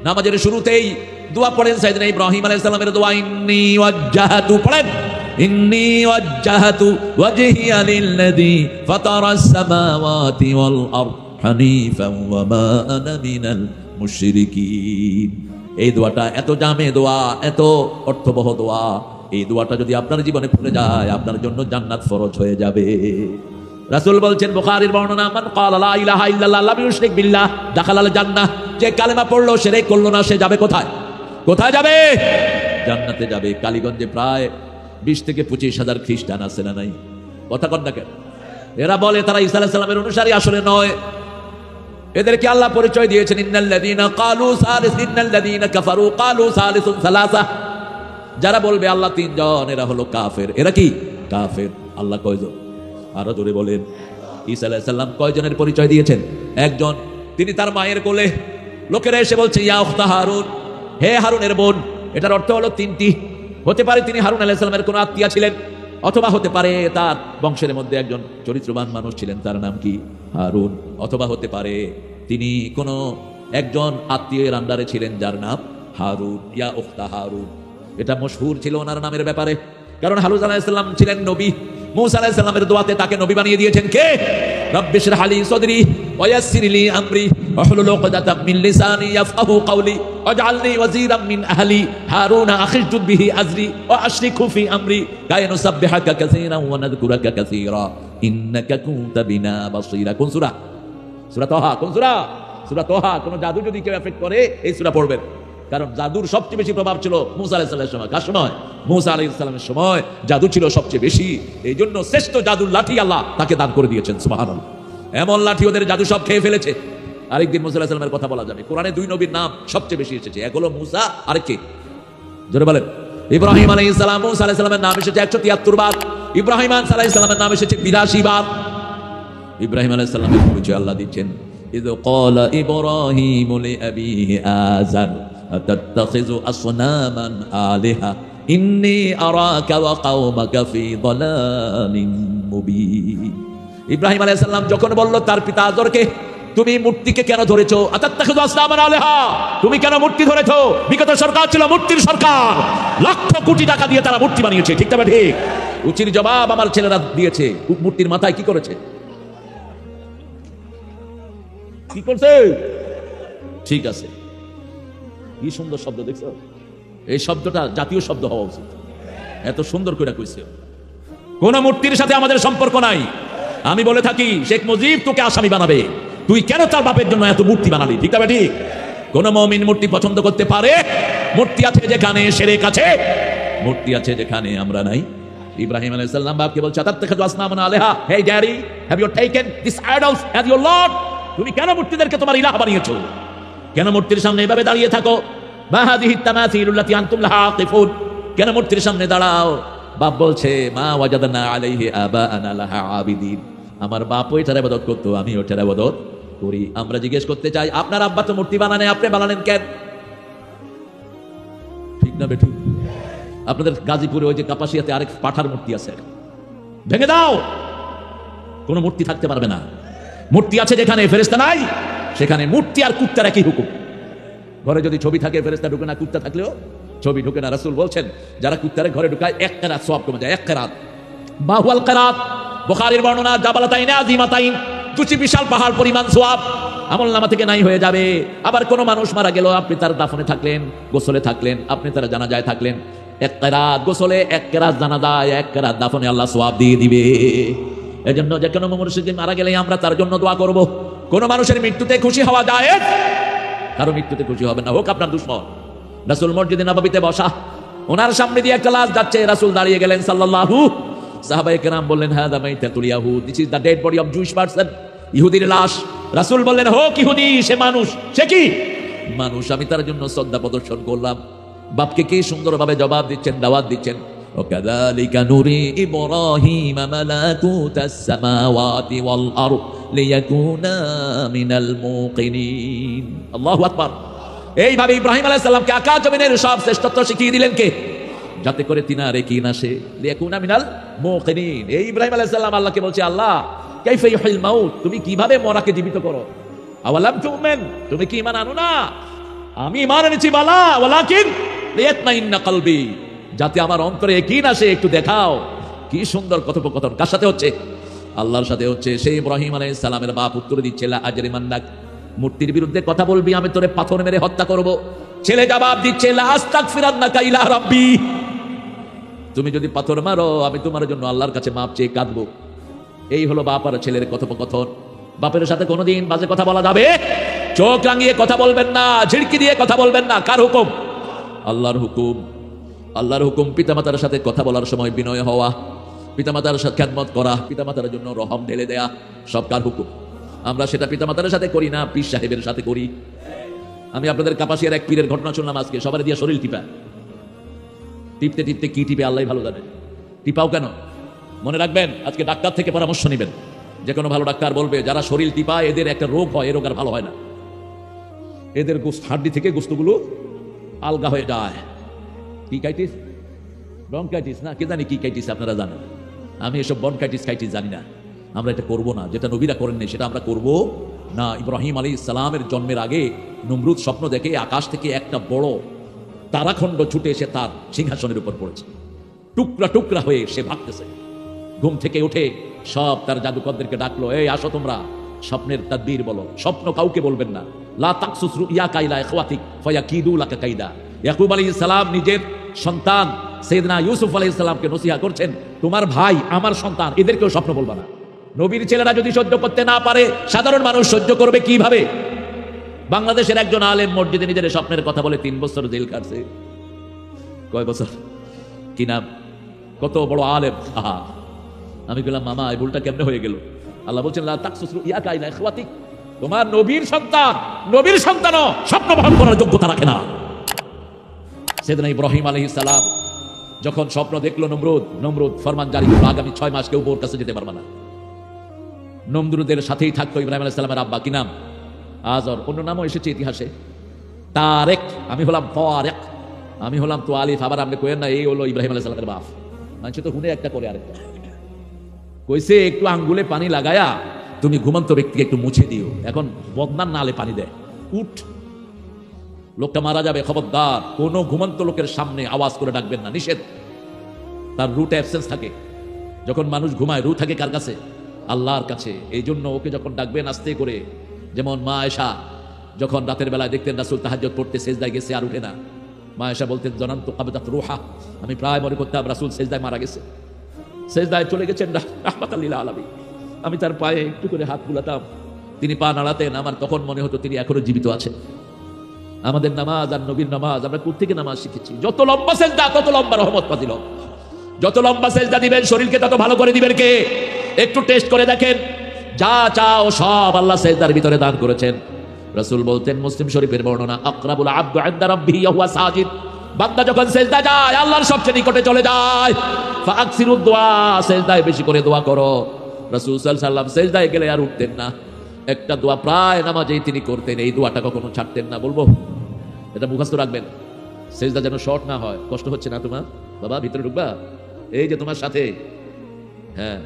নামাজের শুরুতেই দোয়া পড়েন সাইয়েদনা ইব্রাহিম আলাইহিস সালামের দোয়া, ইন্নী ওয়াজ্জাহতু, পড়েন ইন্নী ওয়াজ্জাহতু ওয়াজহিয়া লিল্লাযী ফাতারাস সামাওয়াতি ওয়াল আরদ হানিফান ওয়া মা আনা মিনাল মুশরিকিন। এই দোয়াটা এত জামে দোয়া, এত অর্থবহ দোয়া। এই দোয়াটা যদি আপনার জীবনে পড়ে যায়, আপনার জন্য জান্নাত ফরজ হয়ে যাবে। রাসূল বলছেন, বুখারীর বর্ণনা, মান ক্বালা লা ইলাহা ইল্লাল্লাহ লাম ইউশরিক বিল্লাহ দাখালাল জান্নাহ। যে কালেমা পড়লো শিরক করলো না, সে যাবে কোথায়? কোথায় যাবে? জান্নাতে যাবে। কালীগঞ্জে প্রায় 20 থেকে 25,000 খ্রিস্টান আছে না নাই? কথা কন না কেন? এরা বলে তারা ঈসা আলাইহিস সালামের অনুসারী, আসলে নয়। এদেরকে আল্লাহ পরিচয় দিয়েছেন ইন্নাল্লাযীনা ক্বালু সালিস ইন্নাল্লাযীনা কাফারু ক্বালু সালিসুন সালাসা। যারা বলবে আল্লাহ 3 জন, এরা হলো কাফের। এরা কি কাফের? আল্লাহ কয়জন? আরো জোরে বলেন। ঈসা আলাইহিস সালাম কয়জনের পরিচয় দিয়েছেন? একজন। তিনি তার মায়ের কোলে, লোকেরা এসে বলছে ইয়া উখতা হারুন, হে হারুনের বোন। এটার অর্থ হলো 3টি। হতে পারে তিনি হারুন আলাইহিস সালামের কোনো আত্মীয় ছিলেন, অথবা হতে পারে তার বংশের মধ্যে একজন চরিত্রবান মানুষ ছিলেন, তার নাম কি? হারুন। অথবা হতে পারে তিনি কোনো একজন আত্মীয়ের আন্ডারে ছিলেন, যার নাম হারুন। ইয়া উখতা হারুন, এটা মশহুর ছিল ওনার নামের ব্যাপারে, কারণ হারুন আলাইহিস সালাম ছিলেন নবী। মূসা আলাইহিস সালামের দোয়াতে তাকে নবী বানিয়ে দিয়েছেন কে? রব্বি ইশরাহ লি সাদরি ওয়া ইয়াসসির লি আমরি ওয়াহলুল উকদাতাম মিন লিসানি ইয়াফকাহু কওলি ওয়াজআলনি ওয়াজিরাম মিন আহলি হারুন আখিজুদ বিহি আজরি ওয়া আশরিকহু ফি আমরি কাই নুসাব্বিহাকা কাসীরান ওয়া নাযকুরাকা কাসীরা ইন্নাকা কুনতা বিনা বাসীরা। কোন সূরা? সূরা তাহা। কোন সূরা? সূরা তাহা। কোন জাদু যদি কেউ এফেক্ট করে এই সূরা পড়বেন, কারণ জাদুর সবচেয়ে বেশি প্রভাব ছিল মূসা আলাইহিস সালামের সময়। কার সময়? মূসা আলাইহিস সালামের সময় জাদু ছিল সবচেয়ে বেশি। এই জন্য শ্রেষ্ঠ জাদুর লাঠি আল্লাহ তাকে দান করে দিয়েছেন, সুবহানাল্লাহ। এমন লাঠি ওদের জাদু সব খেয়ে ফেলেছে। আরেকদিন মূসা আলাইহিস সালামের কথা বলা যাবে। কোরআনে দুই নবীর নাম সবচেয়ে বেশি এসেছে, এক হলো মূসা, আরেক কে? জোরে বলেন। ইব্রাহিম আলাইহিস সালাম, মূসা আলাইহিস সালামের নাম এসেছে 173 বার। ইব্রাহিম আলাইহিস সালামের নাম এসেছে 82 বার। ইব্রাহিম আলাইহিস সালামের পরিচয় আল্লাহ দিচ্ছেন, ইয ক্বালা ইব্রাহিমু লিআবিহি আযার আতাত্তাখিযু আসনামান আলিহা ইন্নী আরাকা ওয়া কওমাকা ফি দালালিন মুবিন। ইব্রাহিম আলাইহিস সালাম যখন বলল তার পিতা আযরকে, তুমি মূর্তিকে কেন ধরেছো? আতাত্তাখিযু আসনামান আলিহা, তুমি কেন মূর্তি ধরেছো? বিগত সরকার ছিল মূর্তির সরকার, লক্ষ কোটি টাকা দিয়ে তারা মূর্তি বানিয়েছে, ঠিক তবে ঠিক। উচিত জবাব আমার ছেলেরা দিয়েছে। মূর্তির মাথায় কি করেছে? কি করছে? ঠিক আছে, কি সুন্দর শব্দ দেখছো? এই শব্দটা জাতীয় শব্দ হওয়া উচিত। এত সুন্দর করে কইছে। কোন মূর্তির সাথে আমাদের সম্পর্ক নাই। আমি বলে থাকি শেখ মুজিব তোকে আসামি বানাবে, তুই কেন তার বাপের জন্য এত মূর্তি বানালি? ঠিক তবে ঠিক। কোন মুমিন মূর্তি পছন্দ করতে পারে? মূর্তি আছে যেখানে শিরক আছে, মূর্তি আছে যেখানে আমরা নাই। ইব্রাহিম আলাইহিস সালাম বাপকে বলছে আতাত্তাখিযু আসনামান আলিহা, হে daddy, have you taken this idols as your Lord? তুমি কেন মূর্তিদেরকে তোমার ইলাহ বানিয়েছো? কেন মূর্তির সামনে এভাবে দাঁড়িয়ে থাকো? মা হাযিহি তামাসিলুল্লাতী আনতুম লাহা আকিফুন, কেন মূর্তির সামনে দাঁড়াও? বাপ বলছে মা ওয়াজাদনা আলাইহি আবাআনা লাহা আবিদিন, আমার বাপ ওইটার ইবাদত করতো, আমি ওইটার ইবাদত করি। আমরা জিজ্ঞেস করতে চাই, আপনার আব্বা তো মূর্তি বানানে, আপনি বানালেন কেন? ঠিক না বেঠিক? আপনাদের গাজীপুরে ওই যে কাপাসিয়াতে আরেক পাঠার মূর্তি আছে, ভেঙে দাও। কোনো মূর্তি থাকতে পারবে না। মূর্তি আছে যেখানে ফেরেশতা নাই, সেখানে মূর্তি আর কুত্তার একই হুকুম। ঘরে যদি ছবি থাকে ফেরেশতা ঢুকে না, কুত্তা থাকলেও ছবি ঢুকে না। রাসূল বলছেন যারা কুত্তারে ঘরে ঢুকায় 1 কিরাত সওয়াব কমে যায়। 1 কিরাত, বাহুয়াল কিরাত, বুখারীর বর্ণনা, জাবালাতাইন আযীমাতাইন, দুটি বিশাল পাহাড় পরিমাণ সওয়াব আমলনামা থেকে নাই হয়ে যাবে। আবার কোন মানুষ মারা গেল, আপনি তার দাফনে থাকলেন, গোসলে থাকলেন, আপনি তার জানাজায় থাকলেন, 1 কিরাত গোসলে, 1 কিরাত জানাজায়, 1 কিরাত দাফনে আল্লাহ সওয়াব দিয়ে দিবে। এজন্য যে কোনো মুর্শিদ মারা গেলে আমরা তার জন্য দোয়া করব। কোন মানুষের মৃত্যুতে খুশি হওয়া যায়, কারো মৃত্যুতে খুশি হবে না, হোক আপনার দুশমন। রাসূল মসজিদে নববীতে বসা, ওনার সামনে দিয়ে একটা লাশ যাচ্ছে, রাসূল দাঁড়িয়ে গেলেন সাল্লাল্লাহু। সাহাবায়ে কেরাম বললেন হাযা মাইতাতুল ইয়াহুদ, this is the dead body of Jewish person, ইহুদির লাশ। রাসূল বললেন হোক ইহুদি, সে মানুষ। সে কি মানুষ? আমি তার জন্য শ্রদ্ধা প্রদর্শন করলাম। বাপকে কি সুন্দরভাবে জবাব দিচ্ছেন, দাওয়াত দিচ্ছেন। وكذلك نري إبراهيم ملكوت السماوات والأرض ليكونا من الموقنين। আল্লাহু আকবার। এইভাবে ইব্রাহিম আলাইহিস সালামকে আকাশ জমিনের সব শ্রেষ্ঠত্ব শিখিয়ে দিলেন কে? যাতে করে তিনার একই না সে লিয়াকুনা মিনাল মুকিনিন। এই ইব্রাহিম আলাইহিস সালাম আল্লাহকে বলছে, আল্লাহ কাইফা ইউহিল মাউত, তুমি কিভাবে মরাকে জীবিত করো? আওয়ালাম তুমিন, তুমি কি ঈমান আনো না? আমি ঈমান এনেছি বালা, ওয়ালাকিন লিয়াতমাইন্না কলবি, যাতে আমার অন্তরে ইয়াকিন আসে। একটু দেখাও। কি সুন্দর কথোপকথন। কার সাথে হচ্ছে? আল্লাহর সাথে হচ্ছে। সেই ইব্রাহিম আলাইহিস সালামের বাপ উত্তর দিচ্ছে লা আজরিমান্নাক, মূর্তির বিরুদ্ধে কথা বলবি আমি তোরে পাথর মেরে হত্যা করব। ছেলে জবাব দিচ্ছে লা আস্তাগফিরান্নাকা ইলা রাব্বি, তুমি যদি পাথর মারো আমি তোমার জন্য আল্লাহর কাছে মাপ চেয়ে কাঁদবো। এই হলো বাপ আর ছেলের কথোপকথন। বাপের সাথে কোনোদিন বাজে কথা বলা যাবে? চোখ রাঙিয়ে কথা বলবেন না, ঝিড়কি দিয়ে কথা বলবেন না। কার হুকুম? আল্লাহর হুকুম। আল্লাহর হুকুম। পিতামাতার সাথে কথা বলার সময় বিনয় হওয়া, পিতামাতার সাথে খেদমত করা, পিতামাতার জন্য রহম ঢেলে দেয়া, সব কার হুকুম? আমরা সেটা পিতামাতার সাথে করি না, পীর সাহেবের সাথে করি। আমি আপনাদের কাপাসিয়ার এক পীরের ঘটনা শুনলাম আজকে। সবার দিয়ে শরীর টিপা, টিপতে টিপতে কি টিপে আল্লাহ ভালো জানে। টিপাও কেন? মনে রাখবেন, আজকে ডাক্তার থেকে পরামর্শ নেবেন। যে কোনো ভালো ডাক্তার বলবে যারা শরীর টিপায় এদের একটা রোগ হয়, এ রোগ আর ভালো হয় না। এদের হাড্ডি থেকে গোস্তগুলো আলগা হয়ে যায়। কিকাইটিস, ব্রঙ্কাইটিস না কি জানি, কিকাইটিস আপনারা জানেন। আমি এসব ব্রঙ্কাইটিস খাইটিস জানি না। আমরা এটা করব না, যেটা নবীরা করেননি সেটা আমরা করব না। ইব্রাহিম আলাইহিস সালামের জন্মের আগে নমরুদ স্বপ্ন দেখে আকাশ থেকে একটা বড় তারাখণ্ড ছুটে এসে তার সিংহাসনের উপর পড়েছে। টুকরা টুকরা হয়ে সে ভাগতেছে। ঘুম থেকে উঠে সব তার জাদুকরদেরকে ডাকলো, এই আসো তোমরা স্বপ্নের তাদবীর বলো, স্বপ্ন কাউকে বলবেন না। লা তাকসুস রুইয়াকা ইলা ইখওয়াতিক ফায়াকিদু লাকা কাইদা। ইয়াকুব আলাইহিস সালাম নিজের সন্তান সাইয়েদনা ইউসুফ আলাইহিস সালামকে নসিহত করছেন, তোমার ভাই আমার সন্তান, এদেরকেও স্বপ্ন বলবা না। নবীর ছেলেরা যদি সহ্য করতে না পারে, সাধারণ মানুষ সহ্য করবে কিভাবে? বাংলাদেশের একজন আলেম মসজিদে নিজের স্বপ্নের কথা বলে 3 বছর জেল কাটছে। কয় বছর? কি নাম? কত বড় আলেম! আহা, আমি বললাম মামা এই ভুলটা কেমনে হয়ে গেল? আল্লাহ বলছেন লা তাকসুস রুইয়াকা ইলা ইখওয়াতিক, তোমার নবীর সন্তানও স্বপ্ন বহন করার যোগ্যতা রাখে না। সাইয়েদনা ইব্রাহিম আলাইহিস সালাম যখন স্বপ্ন দেখলো নমরুদ ফরমান জারি করলো, আগামী 6 মাস কেউ ওর কাছে যেতে পারবে না। নমরুদের সাথেই থাকতো ইব্রাহিম আলাইহিস সালামের আব্বা, কি নাম? আজর। অন্য নামও এসেছে ইতিহাসে, তারেক। আমি হলাম তারেক, আমি হলাম তো আলিফ। আবার আপনি কইেন না এই হলো ইব্রাহিম আলাইহিস সালামের বাপ। মানুষ তো হুনে একটা করে আরেকটা কইছে, একটু আঙ্গুলে পানি লাগায়া তুমি ঘুমন্ত ব্যক্তিকে একটু মুছে দিও। এখন বদনার নালে পানি দেয়, উঠ, লোকটা মারা যাবে, খবরদার কোন ঘুমন্ত লোকের সামনে আওয়াজ করে ডাকবেন না, নিষেধ। তার রুট অ্যাবসেন্স থাকে। যখন মানুষ ঘুমায়, রু থাকে কার কাছে? আল্লাহর কাছে। এই জন্য ওকে যখন ডাকবেন আস্তে করে, যেমন মা আয়েশা যখন রাতের বেলায় দেখতেন রাসূল তাহাজ্জুদ পড়তে সেজদায় গেছে আর উঠে না, মা আয়েশা বলতেন জনান্তু কাবদাত রুহা, আমি প্রায় মনে করতাম রাসূল সেজদায় মারা গেছে, সেজদায় চলে গেছেন রাহমাতাল লিল আলামিন। আমি তার পায়ে একটু করে হাত বুলাতাম, তিনি পা নাড়াতেন, আমার তখন মনে হতো তিনি এখনো জীবিত আছেন। আমাদের নামাজ আর নবীর নামাজ আমরা কোত্থেকে নামাজ শিখেছি? যত লম্বা সেজদা তত লম্বা রহমত ফাজিলত, যত লম্বা সেজদা দিবেন শরীরকে তত ভালো করে দিবেন কে? একটু টেস্ট করে দেখেন, যা চাও সব আল্লাহ সেজদার ভিতরে দান করেছেন। রাসূল বলতেন, মুসলিম শরীফের বর্ণনা, আকরাবুল আবদু ইনদা রাব্বিহি ওয়া হুয়া সাজিদ, বান্দা যখন সেজদা যায় আল্লাহর সবচেয়ে নিকটে চলে যায়। ফাকসিরুদ দুআ, সেজদায় বেশি করে দোয়া করো। রাসূল সাল্লাল্লাহু আলাইহি ওয়াসাল্লাম সেজদায় গেলে আর উঠতেন না, একটা দোয়া প্রায় নামাজেই তিনি করতেন, এই দোয়াটা কখনো ছাড়তেন না। বলবো, এটা মুখস্থ রাখবেন, সেজদা যেন শর্ট না হয়। কষ্ট হচ্ছে না তোমার বাবা? ভিতরে ঢুকবা, এই যে তোমার সাথে, হ্যাঁ,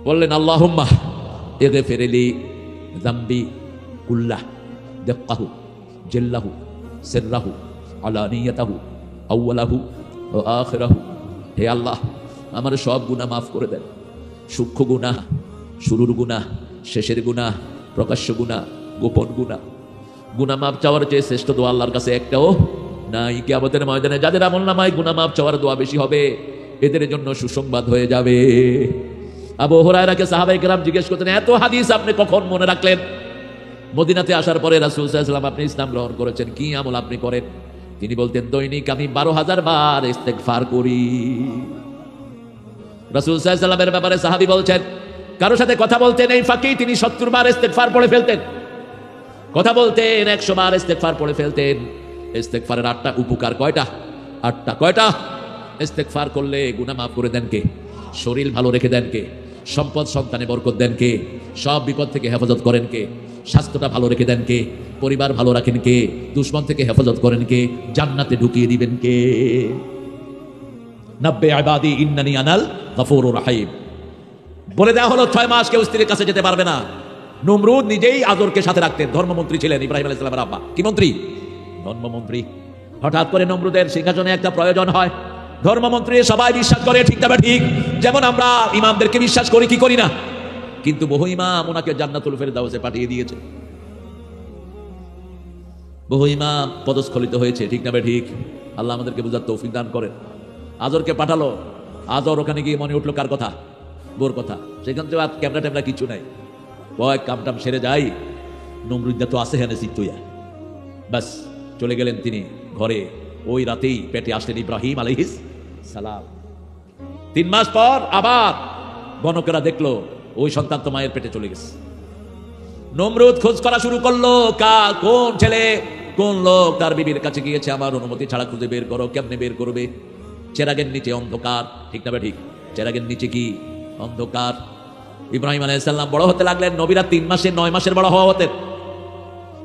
বললেন আল্লাহুম্মা ইগফিরলি যামবি কুল্লাহ দাক্কাহু জাল্লাহু সিররাহু আলানিয়াতাহু আউওয়ালাহু ওয়া আখিরাহু। হে আল্লাহ, আমার সব গুনাহ মাফ করে দেন, সূক্ষ্ম গুনাহ, শুরুর গুনাহ, শেষের গুনাহ, প্রকাশ্য গুনাহ, গোপন গুনাহ। গুনাহ মাফ চাওয়ার চেয়ে শ্রেষ্ঠ দোয়া আল্লাহর কাছে একটাও নাই। কিয়ামতের ময়দানে যাদের আমলনামায় গুনাহ মাফ চাওয়ার দোয়া বেশি হবে, এদের জন্য সুসংবাদ হয়ে যাবে। আবু হুরায়রাকে সাহাবায়ে কেরাম জিজ্ঞেস করতেন, এত হাদিস আপনি কখন মনে রাখলেন? মদিনাতে আসার পরে রাসূল সাল্লাল্লাহু আলাইহি ওয়াসাল্লাম আপনি ইসলাম গ্রহণ করেছেন, কি আমল আপনি করেন? তিনি বলতেন, দৈনিক আমি 12,000 বার ইস্তেগফার করি। রাসূল সাল্লাল্লাহু আলাইহি ওয়াসাল্লামের ব্যাপারে সাহাবী বলছেন, কারো সাথে কথা বলতেন এই ফাঁকেই তিনি 70 বার ইস্তেগফার পড়ে ফেলতেন। কথা বলতেন 100 বার ইস্তেগফার পড়ে ফেলতেন। ইস্তেগফারের 8টা উপকার। কয়টা? 8টা। কয়টা? ইস্তেগফার করলে গুনাহ মাফ করে দেন কে? শরীর ভালো রেখে দেন কে? সম্পদ সন্তানে বরকত দেন কে? সব বিপদ থেকে হেফাজত করেন কে? স্বাস্থ্যটা ভালো রেখে দেন কে? পরিবার ভালো রাখেন কে? দুশমন থেকে হেফাজত করেন কে? জান্নাতে ঢুকিয়ে দিবেন কে? নাব্বে ইবাদি ইন্নানি আনাল গফুরুর রহিম। বলে দেওয়া হলো 6 মাস কেউ স্ত্রীর কাছে যেতে পারবে না। নমরুদ নিজেই আজরকে সাথে রাখতেন, ধর্মমন্ত্রী ছিলেন ইব্রাহিম আলাইহিস সালামের আব্বা। কি মন্ত্রী? ধর্মমন্ত্রী। হঠাৎ করে নমরুদের সিংহাসনে একটা প্রয়োজন হয়, ধর্মমন্ত্রী সবাই বিশ্বাস করে, ঠিক তবে ঠিক, যেমন আমরা ইমামদেরকে বিশ্বাস করি কি করি না? কিন্তু বহু ইমাম ওনাকে জান্নাতুল ফেরদাউসে পাঠিয়ে দিয়েছে, বহু ইমাম পদস্খলিত হয়েছে, ঠিক না ঠিক? আল্লাহ আমাদেরকে বুঝার তৌফিক দান করেন। আজরকে পাঠালো, আজর ওখানে গিয়ে মনে উঠলো কার কথা? বোর কথা। সেখান থেকে আর ক্যামেরা ট্যামেরা কিছু নাই, কয়েক কামটাম সেরে যাই, নমরুদ্দা তো আসে হেনে সিদ্ধইয়া, ব্যাস চলে গেলেন তিনি ঘরে। ওই রাতেই পেটে আসলেন ইব্রাহিম আলাইহিস সালাম। 3 মাস পর আবার গণকেরা দেখলো ওই সন্তান তো মায়ের পেটে চলে গেছে। নমরুদ খোঁজ করা শুরু করলো, কোন ছেলে, কোন লোক তার বিবির কাছে গিয়েছে, আমার অনুমতি ছাড়া খুঁজে বের করো। কেমনে বের করবে? চেরাগের নিচে অন্ধকার, ঠিক না ঠিক? চেরাগের নিচে কি? অন্ধকার। ইব্রাহিম আলাইহিস সালাম বড় হতে লাগলেন। নবীরা 3 মাসে 9 মাসের বড় হওয়া হতেন।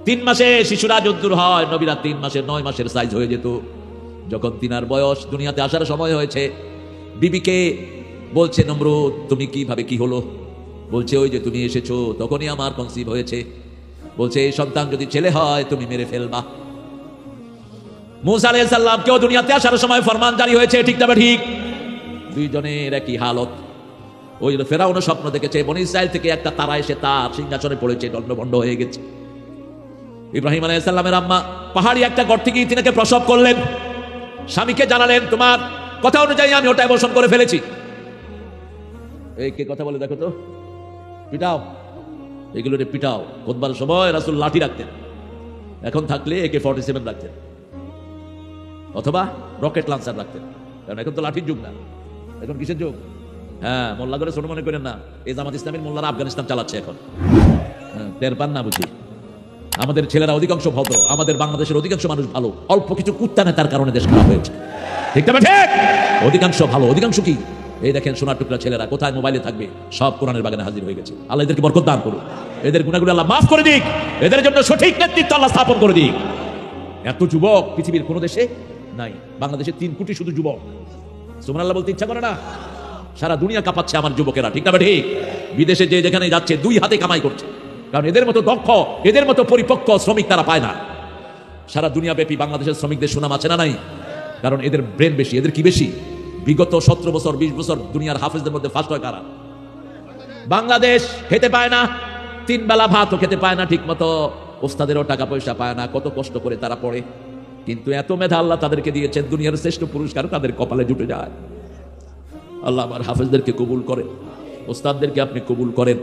3 মাসে শিশুরা যদ্দুর হয়, নবীরা 3 মাসে 9 মাসের সাইজ হয়ে যেত। যখন তিনার বয়স, দুনিয়াতে আসার সময় হয়েছে, বিবিকে বলছে, নমরুদ তুমি কিভাবে কি হলো? বলছে, ওই যে তুমি এসেছো তখনই আমার কনসিভ হয়েছে। বলছে, এই সন্তান যদি ছেলে হয় তুমি মেরে ফেলবা। মূসা আলাইহিস সালাম কেউ দুনিয়াতে আসার সময় ফরমান জারি হয়েছে, ঠিক না ঠিক? দুইজনের একই হালত। ওই ফেরাউনও স্বপ্ন দেখেছে, বনী ইসরাইল থেকে একটা তারা এসে তার সিংহাসনে পড়েছে, দণ্ডভণ্ড হয়ে গেছে। ইব্রাহিম আলাইহিস সালামের আম্মা পাহাড়ি একটা ঘর থেকে তিনাকে প্রসব করলেন, স্বামীকে জানালেন তোমার কথা অনুযায়ী আমি ওটা অ্যাবর্শন করে ফেলেছি। এই কে কথা বলে দেখো তো, পিটাও, এগুলোরে পিটাও। খুতবার সময় রাসূল লাঠি রাখতেন, এখন থাকলে AK-47 রাখতেন অথবা রকেট লঞ্চার রাখতেন, কারণ এখন তো লাঠির যুগ না, এখন কিসের যুগ? হ্যাঁ, মোল্লা করে ছোট মনে করেন না, এই জামাত ইসলামের মোল্লারা আফগানিস্তান চালাচ্ছে এখন। টের পান না বুঝি? আমাদের ছেলেরা অধিকাংশ ভদ্র, আমাদের বাংলাদেশের অধিকাংশ মানুষ ভালো, অল্প কিছু কুত্তা নেতার কারণে দেশ খারাপ হয়েছে। ঠিক না ঠিক? অধিকাংশ ভালো, অধিকাংশ কি? এই দেখেন সোনার টুকরা ছেলেরা কোথায় মোবাইলে থাকবে, সব কোরআনের বাগানে হাজির হয়ে গেছে। আল্লাহ এদেরকে বরকত দান করুন, এদের গুনাহগুলো আল্লাহ মাফ করে দিক, এদের জন্য সঠিক নেতৃত্ব আল্লাহ স্থাপন করে দিক। এত যুবক পৃথিবীর কোন দেশে নাই, বাংলাদেশে 3 কোটি শুধু যুবক। সুবহানাল্লাহ বলতে ইচ্ছা করে না? সারা দুনিয়া কাঁপাচ্ছে আমার যুবকেরা, ঠিক না ঠিক? বিদেশে যে যেখানে যাচ্ছে 2 হাতে কামাই করছে, কারণ এদের মতো দক্ষ, এদের মতো পরিপক্ক শ্রমিক তারা পায় না। সারা দুনিয়া ব্যাপী বাংলাদেশের শ্রমিকদের সুনাম আছে না নাই? কারণ এদের ব্রেন বেশি। এদের কি বেশি? বিগত 17 বছর 20 বছর দুনিয়ার হাফেজদের মধ্যে ফার্স্ট হয় কারা? বাংলাদেশ খেতে পায় না, 3 বেলা ভাতও খেতে পায় না ঠিক মতো, ওস্তাদেরও টাকা পয়সা পায় না, কত কষ্ট করে তারা পড়ে, কিন্তু এত মেধা আল্লাহ তাদেরকে দিয়েছেন, দুনিয়ার শ্রেষ্ঠ পুরস্কার তাদের কপালে জুটে যায়। আল্লাহ আমার হাফেজদেরকে কবুল করেন, ওস্তাদদেরকে আপনি কবুল করেন।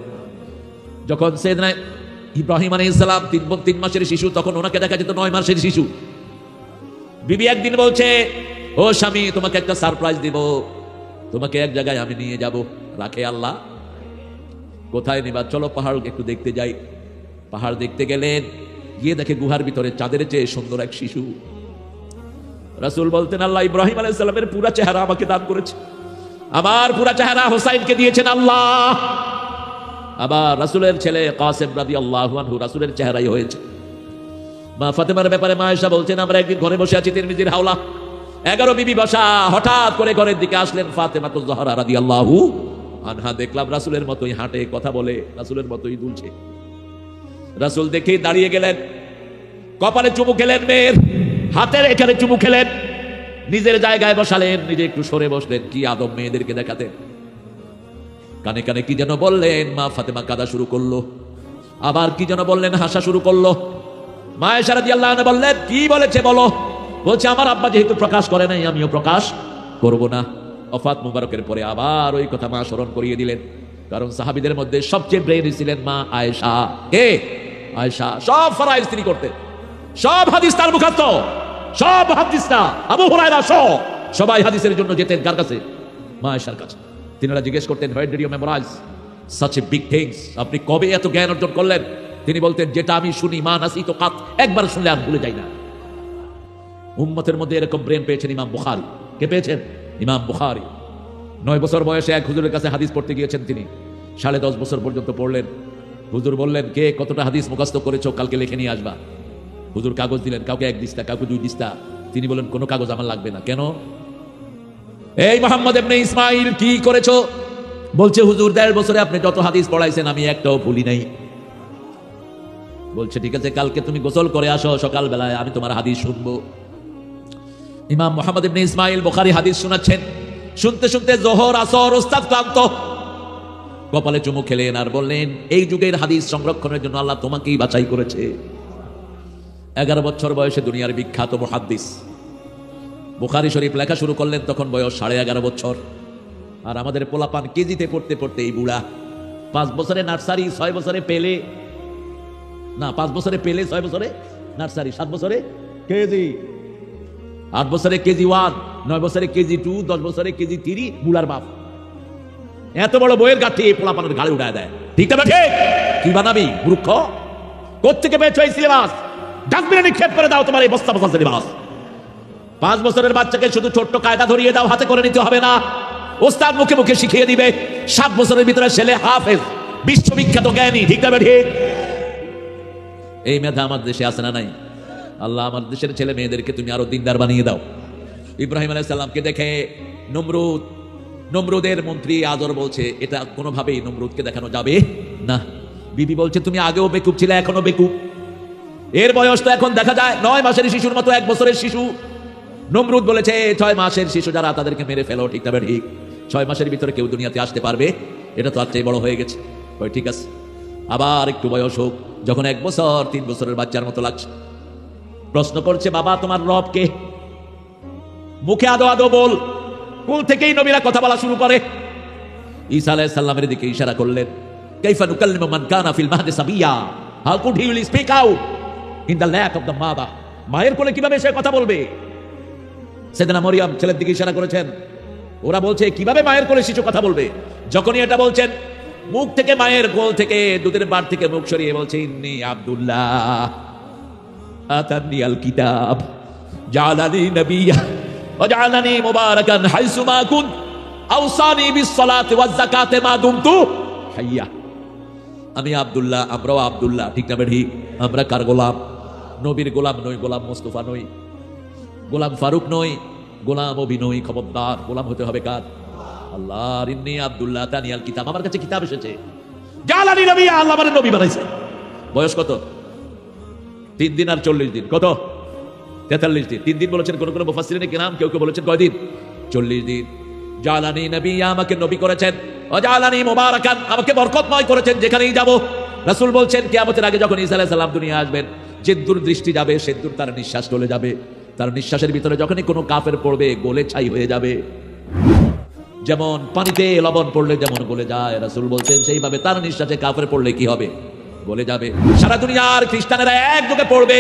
যখন সাইয়েদনা ইব্রাহিম আলাইহিস সালাম 3 মাসের শিশু, তখন ওনাকে দেখা যেত 9 মাসের শিশু। বিবি একদিন বলছে, ও স্বামী তোমাকে একটা সারপ্রাইজ দিব, তোমাকে এক জায়গায় আমি নিয়ে যাব। রাখে আল্লাহ। কোথায় নিবা? চলো পাহাড় একটু দেখতে যাই। পাহাড় দেখতে গেলেন, গিয়ে দেখে গুহার ভিতরে চাঁদের চেয়ে সুন্দর এক শিশু। রাসূল বলতেন, আল্লাহ ইব্রাহিম আলাইহিস সালামের পুরা চেহারা আমাকে দান করেছে, আমার পুরা চেহারা হোসাইনকে দিয়েছেন আল্লাহ। আবার রাসূলের ছেলে কাসেম রাদিয়াল্লাহু আনহু রাসূলের চেহারাই হয়েছে। মা ফাতেমার ব্যাপারে মা আয়েশা বলছেন, আমরা একদিন ঘরে বসে আছি, তিরমিজির হাওলা, 11 বিবি বসা, হঠাৎ করে ঘরের দিকে আসলেন ফাতেমা তুজ জাহরা রাদিয়াল্লাহু আনহা। দেখলাম রাসূলের মতোই হাঁটে, কথা বলে, রাসূলের মতোই দুলছে। রাসূল দেখে দাঁড়িয়ে গেলেন, কপালে চুমু খেলেন মেয়ের, হাতের এখানে চুমু খেলেন, নিজের জায়গায় বসালেন, নিজে একটু সরে বসলেন। কি আদব মেয়েদেরকে দেখাতেন। কানে কানে কি যেন বললেন, মা ফাতেমা কাঁদা শুরু করলো, আবার কি যেন বললেন, হাসা শুরু করলো। মা আয়েশা রাদিয়াল্লাহু আনহা বললেন, কি বলেছে বলো? বলছে, আমার আব্বা যেহেতু প্রকাশ করে নাই, আমিও প্রকাশ করব না। ওফাত মুবারকের পরে আবার ওই কথা মা স্মরণ করিয়ে দিলেন, কারণ সাহাবীদের মধ্যে সবচেয়ে ব্রেইনি ছিলেন মা আয়েশা। কে? আয়েশা। সব ফরআইজ তিনি করতেন, সব হাদিস তার মুখস্থ, সব হাদিসটা আবু হুরায়রা সবাই হাদিসের জন্য যেতেন কার কাছে? মা আয়েশার কাছে। তিনারা জিজ্ঞেস করতেন, what did you memorise such a big things? আপনি কবে এত জ্ঞান অর্জন করলেন? তিনি বলতেন, যেটা আমি শুনি মা নাসি তো কাত, একবার শুনলে আর ভুলে যাই না। উম্মতের মধ্যে এরকম ব্রেন পেয়েছেন ইমাম বুখারী। কে পেয়েছেন? ইমাম বুখারী। 9 বছর বয়সে এক হুজুরের কাছে হাদিস পড়তে গিয়েছেন তিনি, 10.5 বছর পর্যন্ত পড়লেন। হুজুর বললেন, কে কতটা হাদিস মুখস্থ করেছো কালকে লিখে নিয়ে আসবা। হুজুর কাগজ দিলেন, কাউকে 1 দিস্তা, কাউকে 2 দিস্তা। তিনি বলেন, কোনো কাগজ আমার লাগবে না। কেন? এই মোহাম্মদ ইবনে ইসমাইল কি করেছো? বলছে, হুজুর 1.5 বছরে আপনি যত হাদিস পড়াইছেন আমি একটাও ভুলি নাই। বলছে, ঠিক আছে, কালকে তুমি গোসল করে আসো, সকাল বেলায় আমি তোমার হাদিস শুনবো। ইমাম মুহাম্মদ ইবনে ইসমাইল বুখারী হাদিস শোনাচ্ছেন, শুনতে শুনতে জোহর আসর ওস্তাদ ক্লান্ত, কপালে চুমু খেলেন আর বললেন, এই যুগের হাদিস সংরক্ষণের জন্য আল্লাহ তোমাকেই বাছাই করেছে। 11 বছর বয়সে দুনিয়ার বিখ্যাত মুহাদ্দিস। বুখারী শরীফ লেখা শুরু করলেন তখন বয়স 11.5 বছর। আর আমাদের পোলাপান কেজিতে পড়তে পড়তে এই বুড়া। 5 বছরে নার্সারি, 6 বছরে পেলে, না 5 বছরে পেলে, 6 বছরে নার্সারি, 7 বছরে কেজি, 8 বছরে কেজি 1, 9 বছরে কেজি 2, 10 বছরে কেজি 3, বুড়ার বাপ। এত বড় বইয়ের গাঠি পোলাপানের গাড়ি উঠায় দেয়। ঠিক না ঠিক? কি বানাবি মূর্খ? কোত্থেকে পেয়েছো এই সিলেবাস? ডাস্টবিনে নিক্ষেপ করে দাও তোমার এই বস্তা বস্তা সিলেবাস। 5 বছরের বাচ্চাকে শুধু ছোট্ট কায়দা ধরিয়ে দাও, হাতে করে নিতে হবে না, ওস্তাদ মুখে মুখে শিখিয়ে দিবে। 7 বছরের ভিতরে ছেলে হাফেজ, বিশ্ববিখ্যাত জ্ঞানী। ঠিক না ঠিক? এই মেধা আমার দেশে আছে না নাই? আল্লাহ আমার দেশের ছেলে মেয়েদেরকে তুমি আরো দিনদার বানিয়ে দাও। ইব্রাহিম আলাইহিস সালামকে দেখে নমরুদের মন্ত্রী আজর বলছে, এটা কোনোভাবেই নমরুদকে দেখানো যাবে না। বিবি বলছে, তুমি আগেও বেকুব ছিলে, এখনো বেকুব। এর বয়স তো এখন দেখা যায় 9 মাসের শিশুর মতো, 1 বছরের শিশু। নমরুদ বলেছে, 6 মাসের শিশু যারা তাদেরকে মেরে ফেলো। ঠিক না ঠিক? 6 মাসের ভিতরে কেউ দুনিয়াতে আসতে পারবে? এটা তো আর চেয়ে বড় হয়ে গেছে। ওই ঠিক আছে, আবার একটু বয়স হোক, যখন 1 বছর 3 বছরের বাচ্চার মতো লাগছে, প্রশ্ন করছে, বাবা তোমার রব কে? মুখে আদো আদো বল। কোল থেকেই নবীরা কথা বলা শুরু করে। ঈসা আলাইহিস সালামের দিকে ইশারা করলেন, কাইফা নুকাল্লিমু মান কানা ফিল মাহদি সাবিয়া, how could he will speak out in the lap of the mother. মায়ের কোলে কিভাবে সে কথা বলবে? সাইয়েদনা মরিয়ম ছেলের দিকে ইশারা করেছেন। ওরা বলছে কিভাবে মায়ের কোলে শিশু কথা বলবে? যখনই এটা বলছেন, মুখ থেকে, মায়ের কোল থেকে, দুধের বার থেকে মুখ সরিয়ে বলছে, ইন্নী আব্দুল্লাহ আতানি আল কিতাব জালানি নবিয়্যা ওয়া জালানি মুবারাকান হাইসু মা কুনত আওসানি বিস সালাতি ওয়াজ যাকাতি মা দুমতু হাইয়া। আমি আব্দুল্লাহ, আমরাও আব্দুল্লাহ, ঠিক না বেঠি? আমরা কার গোলাম? নবীর গোলাম নই, গোলাম মুস্তাফা নই, গোলাম ফারুক নই, গোলাম অবি নই। খবরদার, গোলাম হতে হবে কার? আল্লাহর। ইন্নী আব্দুল্লাহ আতানি আল কিতাব, আমার কাছে কিতাব এসেছে। জালানি নবিয়্যা, আল্লাহ আমারে নবী বানাইছে। বয়স কত? 3 দিন আর 40 দিন। কত? 43 দিন। 3 দিন বলেছেন কোন কোন মুফাসসিরিনে কিরাম, কেউ কেউ বলেছেন কয়দিন? 40 দিন। জালানি নবিয়্যা, আমাকে নবী করেছেন। ওয়া জালানি মুবারাকান, আমাকে বরকতময় করেছেন যেখানেই যাব। রাসূল বলছেন কিয়ামতের আগে যখন ঈসা আলাইহিস সালাম দুনিয়া আসবেন, যে দূর দৃষ্টি যাবে সে দূর তার নিঃশ্বাস চলে যাবে। তার নিঃশ্বাসের ভিতরে যখনই কোনো কাফের পড়বে গলে ছাই হয়ে যাবে। যেমন পানিতে লবণ পড়লে যেমন গলে যায়, রাসূল বলছেন সেইভাবে তার নিঃশ্বাসে কাফের পড়লে কি হবে? গলে যাবে। সারা দুনিয়ার খ্রিস্টানেরা একযোগে পড়বে।